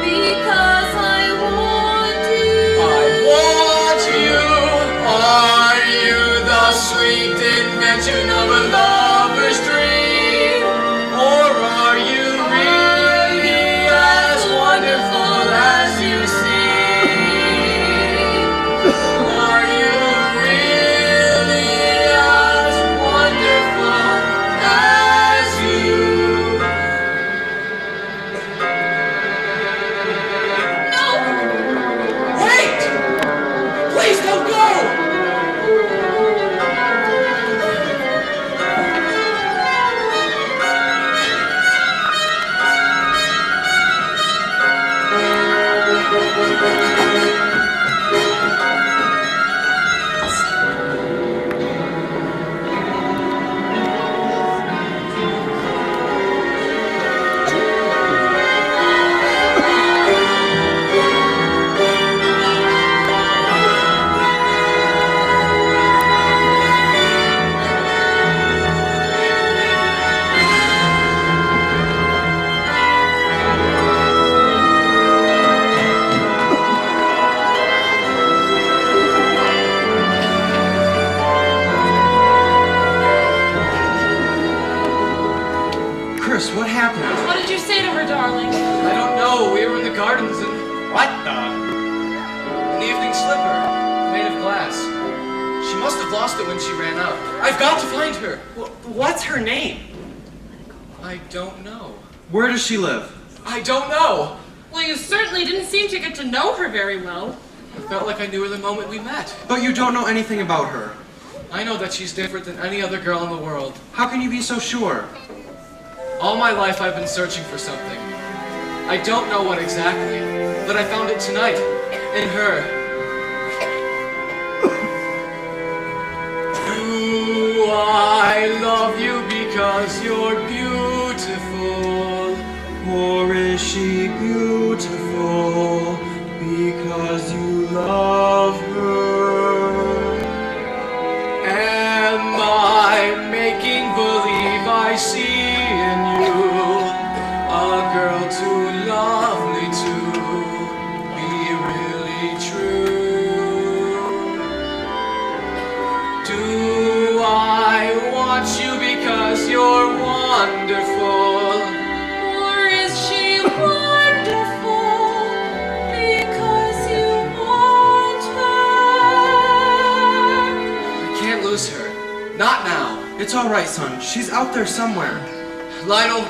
Speaker 2: because I want you?
Speaker 5: I want you. Are you the sweet invention of a lover's dream? Or are you really as wonderful as you seem? Are you really as wonderful as you? Wait! Please don't go!
Speaker 8: Chris, what happened?
Speaker 1: What did you say to her, darling?
Speaker 5: I don't know. We were in the gardens and
Speaker 6: What the?
Speaker 5: an evening slipper made of glass. She must have lost it when she ran out. I've got to find her.
Speaker 6: What's her name?
Speaker 5: I don't know.
Speaker 8: Where does she live?
Speaker 5: I don't know.
Speaker 3: Well, you certainly didn't seem to get to know her very well.
Speaker 5: I felt like I knew her the moment we met.
Speaker 8: But you don't know anything about her.
Speaker 5: I know that she's different than any other girl in the world.
Speaker 8: How can you be so sure?
Speaker 5: All my life I've been searching for something. I don't know what exactly, but I found it tonight, in her. Do I love you because you're beautiful?
Speaker 8: Or is she beautiful because you love her?
Speaker 5: Am I making believe I see in you a girl too lovely to be really true? Do I want you because you're wonderful?
Speaker 2: Or is she wonderful because you want her?
Speaker 5: I can't lose her. Not now.
Speaker 8: It's all right, son. She's out there somewhere.
Speaker 5: Lionel,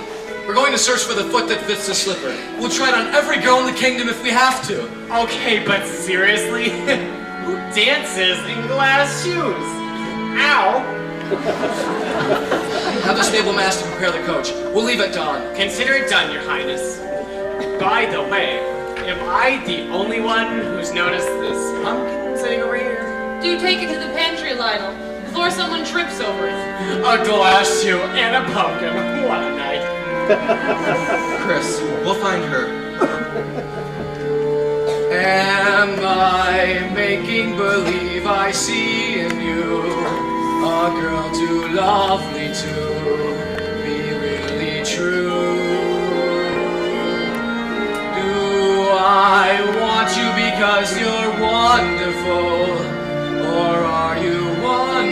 Speaker 5: we're going to search for the foot that fits the slipper. We'll try it on every girl in the kingdom if we have to.
Speaker 6: Okay, but seriously? Who dances in glass shoes? Ow!
Speaker 5: Have the stable master prepare the coach. We'll leave at dawn.
Speaker 6: Consider it done, Your Highness. By the way, am I the only one who's noticed this pumpkin sitting over here?
Speaker 3: Do take it to the pantry, Lionel, before someone trips over it.
Speaker 6: A glass shoe and a pumpkin. What a night.
Speaker 8: Chris, we'll find her.
Speaker 5: Am I making believe I see in you a girl too lovely to be really true? Do I want you because you're wonderful, or are you wonderful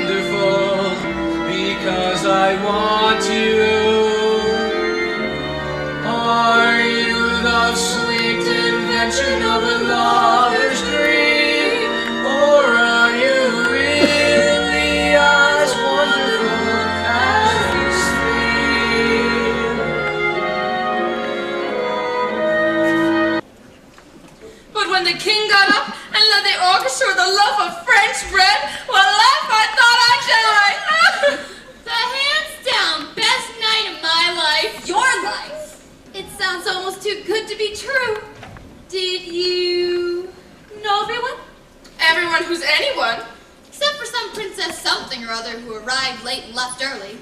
Speaker 9: something or other who arrived late and left early.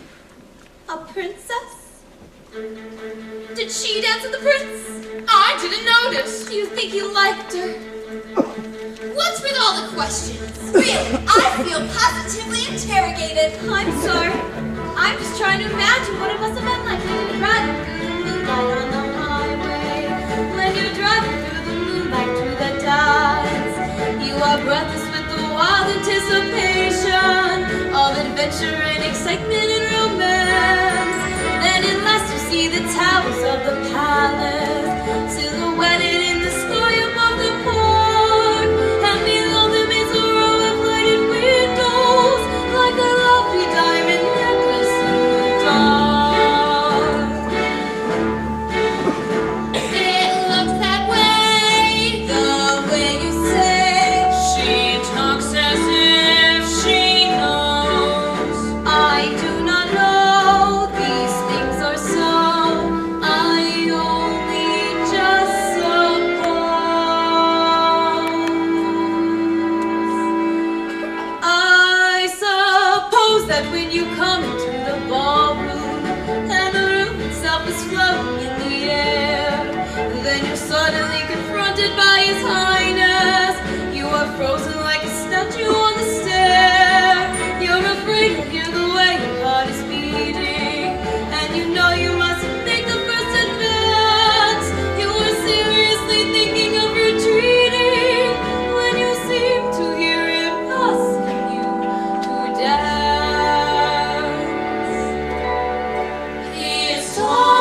Speaker 4: A princess? Did she dance with the prince?
Speaker 3: I didn't notice.
Speaker 4: Do you think he liked her?
Speaker 9: What's with all the questions? Really, I feel positively interrogated.
Speaker 4: I'm sorry. I'm just trying to imagine what it must have been like when you're driving through the moonlight on the highway. When you're driving through the moonlight through the dance. You are breathless with the wild anticipation of adventure and excitement and romance. Then at last you see the towers of the palace, silhouetted in the sky above the park, and below them is a row of lighted windows, like a lovely diamond necklace in the dark.
Speaker 9: It looks that way.
Speaker 4: The way you say,
Speaker 2: She talks as if she knows.
Speaker 4: I do not know these things are so. I only just suppose. I suppose that when you come into the ballroom and the room itself is floating in the air, then you're suddenly confronted by His Highness. You are frozen like a statue on the stair. You're afraid to hear the way your heart is beating, and you know you mustn't make the first advance. You are seriously thinking of retreating when you seem to hear Him asking you to dance. He is tall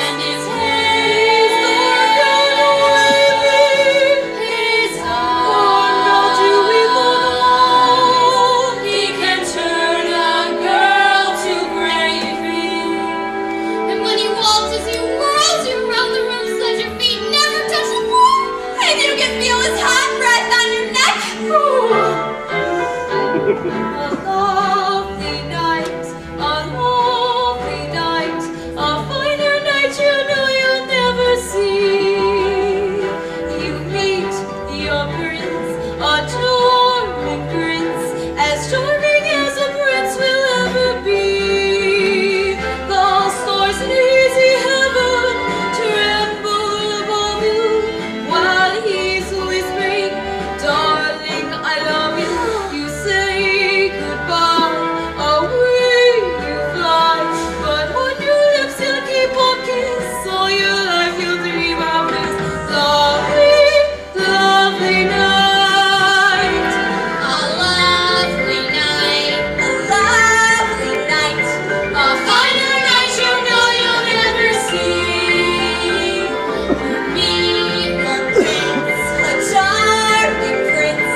Speaker 4: and his hair is waving. His eyes, don't you even know he can turn a girl to gravy?
Speaker 9: And when he waltzes, he whirls you around the room so that your feet never touch the floor.
Speaker 4: And you can feel his hot breath on your neck. A lovely night, a finer night you know you'll never see. You meet your prince, a charming prince, as charming as a prince will ever be. The stars in hazy heaven tremble above you while he's whispering, "Darling, I love you." You say goodbye, away you fly, but on your lips you'll keep a kiss. All your life you'll dream of this lovely, lovely night.
Speaker 9: A lovely night.
Speaker 4: A lovely night,
Speaker 9: A finer night you know you'll never see.
Speaker 4: you meet your prince, a charming prince,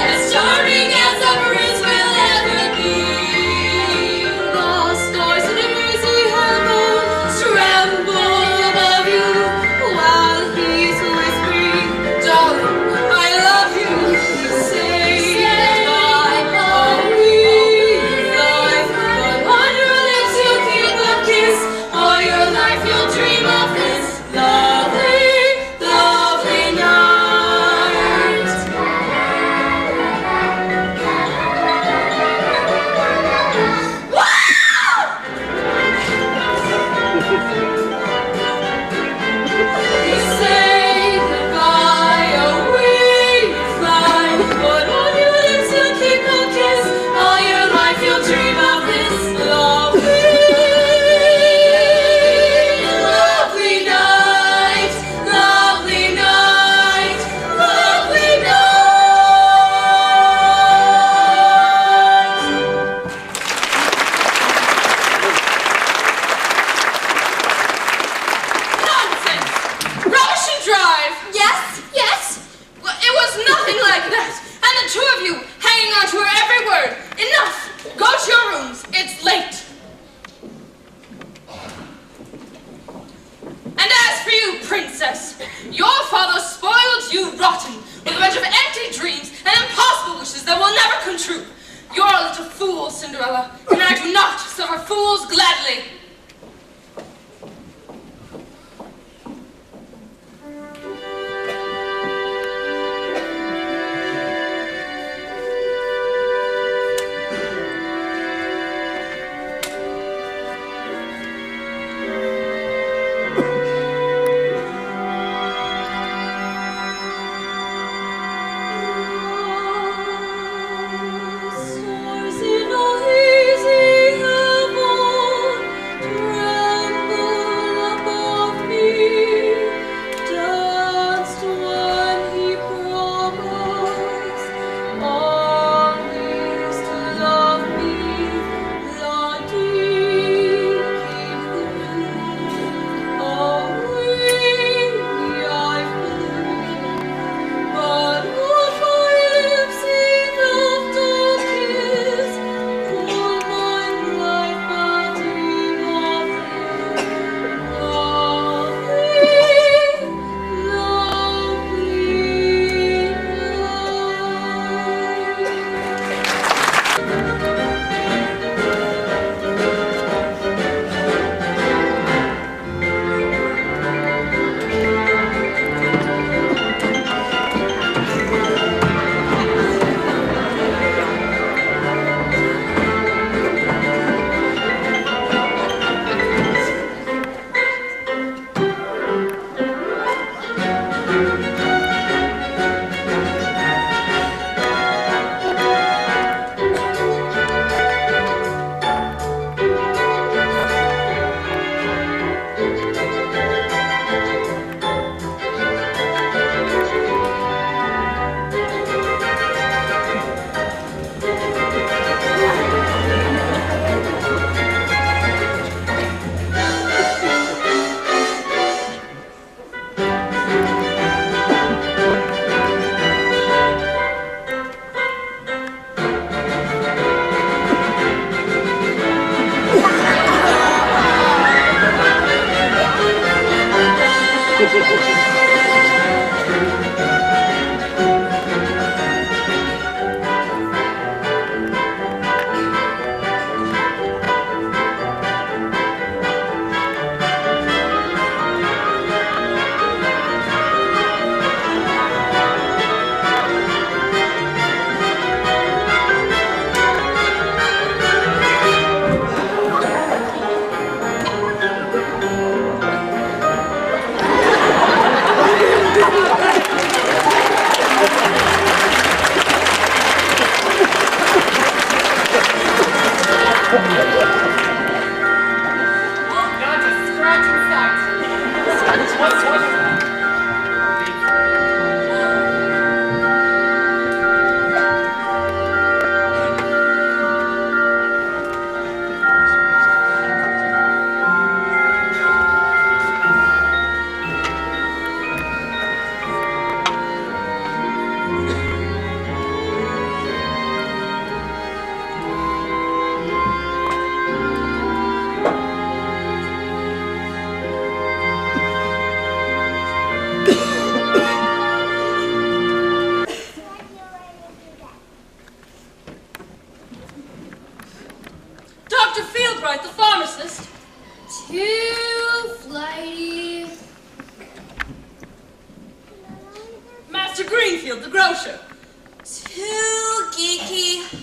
Speaker 9: As charming as a prince will ever be.
Speaker 4: the stars in hazy heaven tremble above you while he's whispering, "Darling, I love you." You say goodbye, away fly, but on your lips you'll keep a kiss. All your life you'll dream of this lovely, lovely night. You say goodbye, away you fly, but on your lips you'll keep a kiss. All your life you'll dream of this lovely, lovely night, lovely night, lovely night.
Speaker 3: Nonsense! Rubbish and drive!
Speaker 4: Yes?
Speaker 3: Yes? Well, it was nothing like that. And the two of you hanging on to her every word. Enough! Go to your rooms. It's late. And as for you, princess, your father spoiled you rotten with a bunch of empty dreams and impossible wishes that will never come true. You're a little fool, Cinderella, and I do not suffer fools gladly.
Speaker 2: Dr. Fieldbright, the pharmacist.
Speaker 9: Too flighty.
Speaker 2: Master Greenfield, the grocer.
Speaker 4: Too geeky.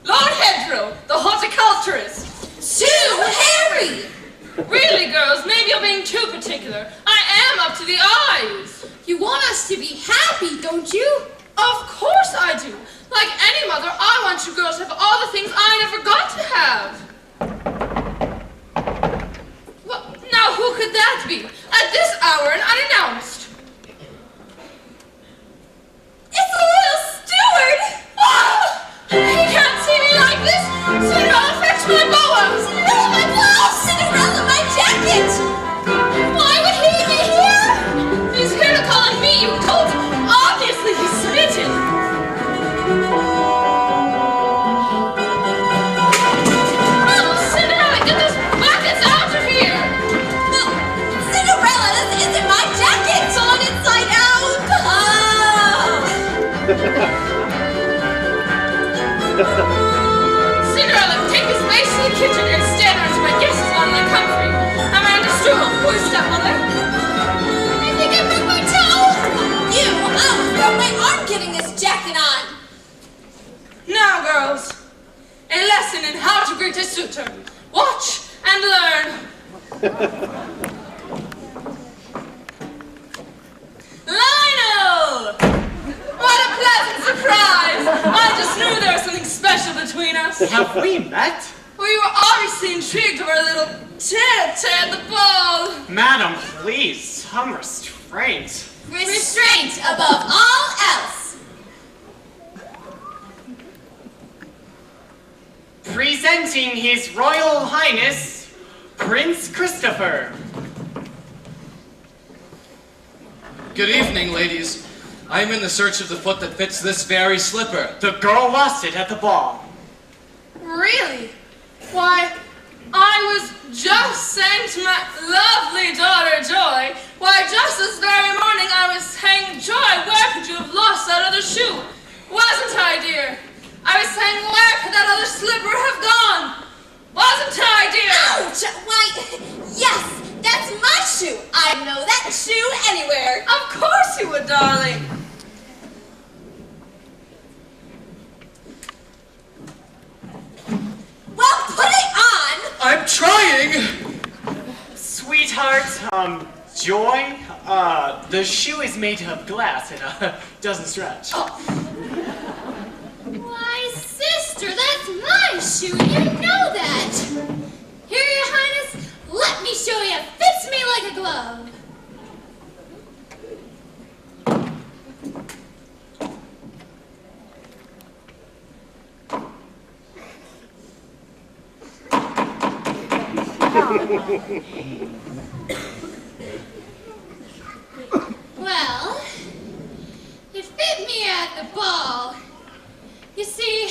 Speaker 3: Lord Hedgerow, the horticulturist.
Speaker 4: Too hairy.
Speaker 3: Really, girls, maybe you're being too particular. I am up to the eyes.
Speaker 9: You want us to be happy, don't you?
Speaker 3: Of course I do. Like any mother, I want you girls to have all the things I never got to have. Well, now who could that be? At this hour and unannounced.
Speaker 4: It's the royal steward.
Speaker 3: Oh! He can't see me like this. Cinderella, fetch my boa.
Speaker 4: Cinderella, my blouse. Cinderella, my jacket.
Speaker 3: Why would he be here? He's here to call on me, you colt. Obviously, he's smitten. Oh, Cinderella, get those buckets out of here.
Speaker 4: No, Cinderella, this isn't my jacket. It's on inside out.
Speaker 3: Cinderella, take this lace to the kitchen and stand her until my guests on my comfrey. Amanda Struhl, poor stepmother.
Speaker 4: I think I broke my toe. You, I almost broke my arm getting this jacket on.
Speaker 3: Now, girls, a lesson in how to greet a suitor. Watch and learn. Lionel! What a pleasant surprise! I just knew there was something special between us.
Speaker 6: Have we met?
Speaker 3: Well, you were obviously intrigued over a little tete-a-tete at the ball.
Speaker 6: Madam, please, some restraint.
Speaker 4: Restraint above all else.
Speaker 6: Presenting His Royal Highness, Prince Christopher.
Speaker 5: Good evening, ladies. I am in the search of the foot that fits this very slipper.
Speaker 6: The girl lost it at the ball.
Speaker 3: Really? Why, I was just saying to my lovely daughter, Joy, why, just this very morning I was saying, Joy, where could you have lost that other shoe? Wasn't I, dear? I was saying, where could that other slipper have gone? Wasn't I, dear?
Speaker 4: Ouch! Why, yes, that's my shoe. I'd know that shoe anywhere.
Speaker 3: Of course you would, darling.
Speaker 4: Well, put it on.
Speaker 5: I'm trying!
Speaker 6: Sweetheart, Joy, the shoe is made of glass and, doesn't stretch.
Speaker 9: Why, sister, that's my shoe. You know that. Here, Your Highness, let me show you. Fits me like a glove. Well, it fit me at the ball. You see,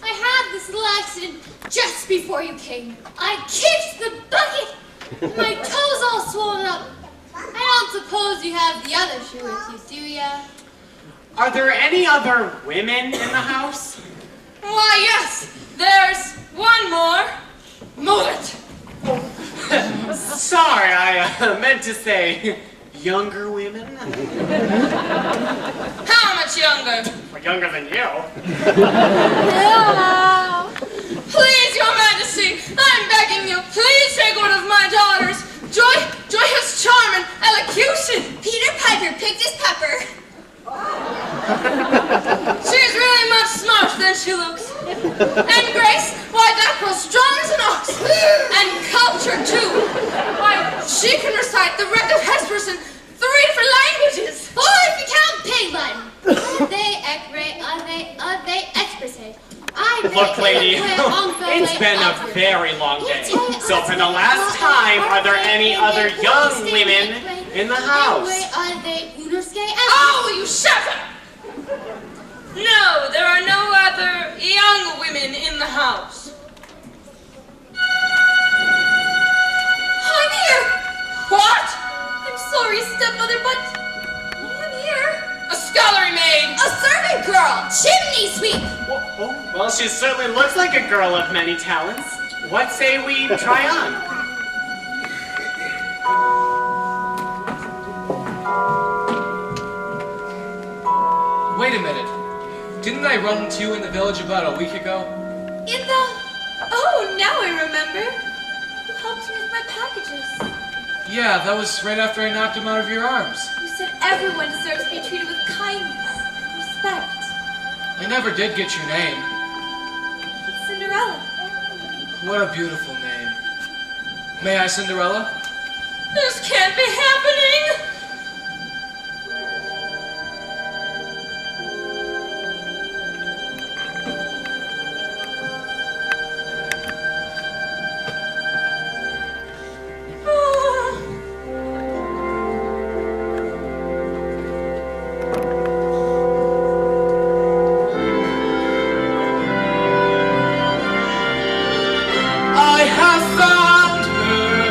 Speaker 9: I had this little accident just before you came. I kicked the bucket, and my toes all swollen up. I don't suppose you have the other shoe with you, do ya?
Speaker 6: Are there any other women in the house?
Speaker 3: Why, yes, there's one more. Move it.
Speaker 6: Sorry, I meant to say younger women.
Speaker 3: How much younger?
Speaker 6: Younger than you.
Speaker 3: No. Please, Your Majesty, I'm begging you, please take one of my daughters. Joy has charm and elocution.
Speaker 4: Peter Piper picked his pepper.
Speaker 3: She's really much smarter than she looks. And Grace, why, that girl's strong as an ox. And culture, too. Why, she can recite the wreck of Hesperus in 3 different languages.
Speaker 9: Or if you count pig Latin. They expressate.
Speaker 6: Look, lady, it's been a very long day. So for the last time, are there any other young women in the house?
Speaker 3: Oh, will you shut up? No, there are no other young women in the house.
Speaker 4: I'm here.
Speaker 3: What?
Speaker 4: I'm sorry, stepmother, but I'm here.
Speaker 3: A scullery maid.
Speaker 4: A servant girl.
Speaker 9: girl, chimney sweep.
Speaker 6: Well, she certainly looks like a girl of many talents. What say we try on?
Speaker 5: Wait a minute. Didn't I run into you in the village about a week ago?
Speaker 4: In the... Oh, now I remember. You helped me with my packages.
Speaker 5: Yeah, that was right after I knocked him out of your arms.
Speaker 4: You said everyone deserves to be treated with kindness and respect.
Speaker 5: I never did get your name.
Speaker 4: It's Cinderella.
Speaker 5: What a beautiful name. May I, Cinderella?
Speaker 2: This can't be happening!
Speaker 5: I have found her.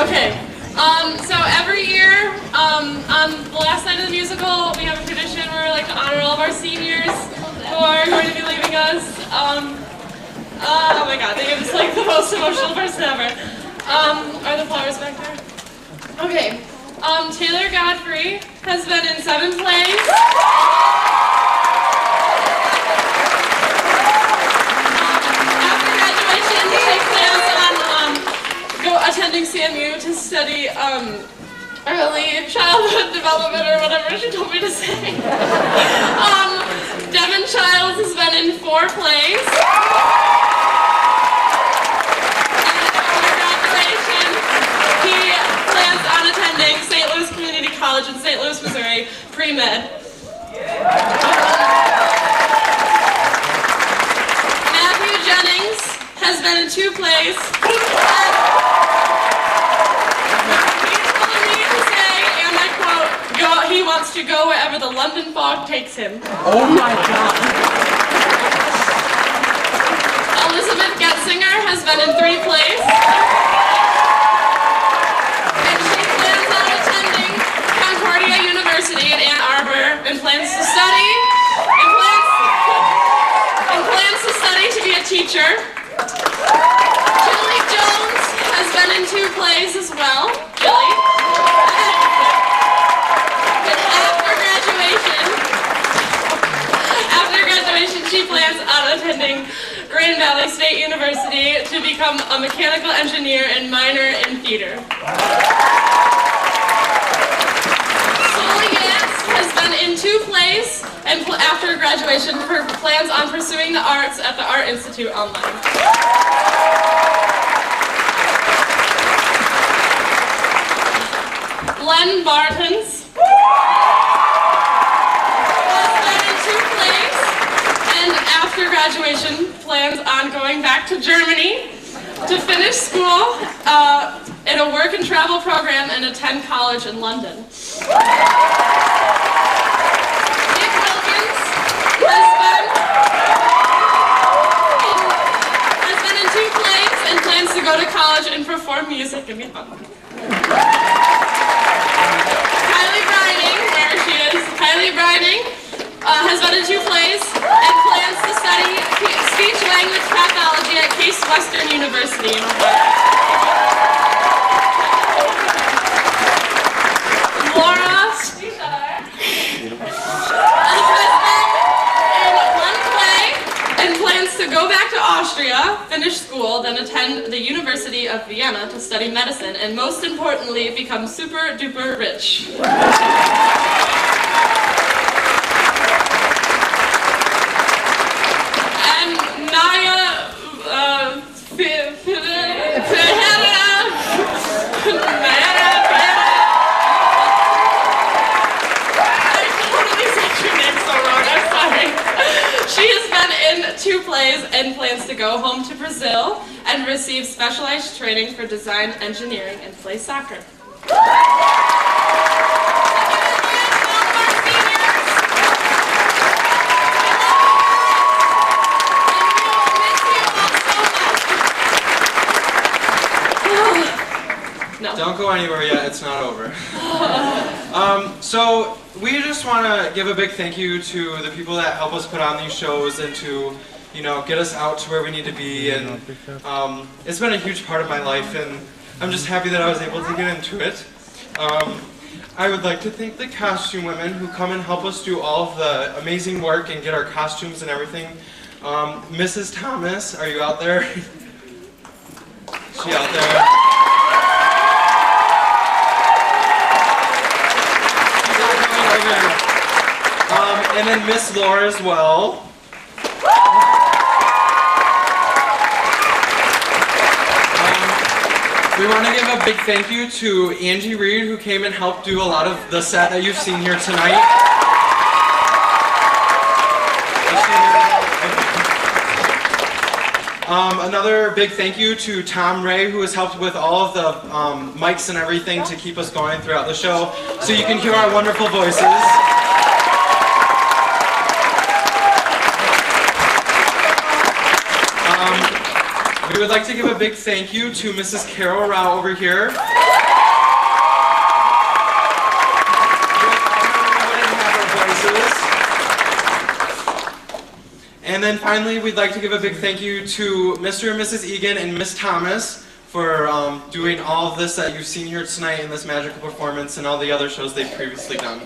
Speaker 2: Okay. So every year, on the last night of the musical, we have a tradition where we like to honor all of our seniors who are going to be leaving us. Oh my God, they give us like the most emotional person ever. Are the flowers back there? Okay. Taylor Godfrey has been in 7 plays. After graduation, she plans on attending CMU to study early childhood development or whatever she told me to say. Devin Childs has been in 4 plays. He plans on attending St. Louis Community College in St. Louis, Missouri, pre-med. Matthew Jennings has been in 2 plays. He told me to say, and I quote, he wants to go wherever the London fog takes him.
Speaker 6: Oh my God.
Speaker 2: Elizabeth Getzinger has been in 3 plays. University in Ann Arbor and plans to study to be a teacher. Julie Jones has been in 2 plays as well. Julie. And after graduation, she plans on attending Grand Valley State University to become a mechanical engineer and minor in theater. In 2 plays, and after graduation, her plans on pursuing the arts at the Art Institute online. Len Bartons has been in 2 plays, and after graduation, plans on going back to Germany to finish school in a work and travel program and attend college in London. Has been in 2 plays and plans to go to college and perform music and be fun. Kylie Brining, where she is, Kylie Brining has been in 2 plays and plans to study speech-language pathology at Case Western University in Ohio. Laura to go back to Austria, finish school, then attend the University of Vienna to study medicine, and most importantly, become super duper rich. And Naya I totally said your name so wrong, I'm sorry. She has been in 2 plays and plans to go home to Brazil and receive specialized training for design, engineering, and play soccer. No.
Speaker 8: Don't go anywhere yet, it's not over. So we just want to give a big thank you to the people that help us put on these shows and to, get us out to where we need to be. And it's been a huge part of my life, and I'm just happy that I was able to get into it. I would like to thank the costume women who come and help us do all of the amazing work and get our costumes and everything. Mrs. Thomas, are you out there? Is she out there? And then Miss Laura as well. We want to give a big thank you to Angie Reed, who came and helped do a lot of the set that you've seen here tonight. Another big thank you to Tom Ray, who has helped with all of the mics and everything to keep us going throughout the show, so you can hear our wonderful voices. We would like to give a big thank you to Mrs. Carol Rao over here. And then finally, we'd like to give a big thank you to Mr. and Mrs. Egan and Miss Thomas for doing all of this that you've seen here tonight in this magical performance and all the other shows they've previously done.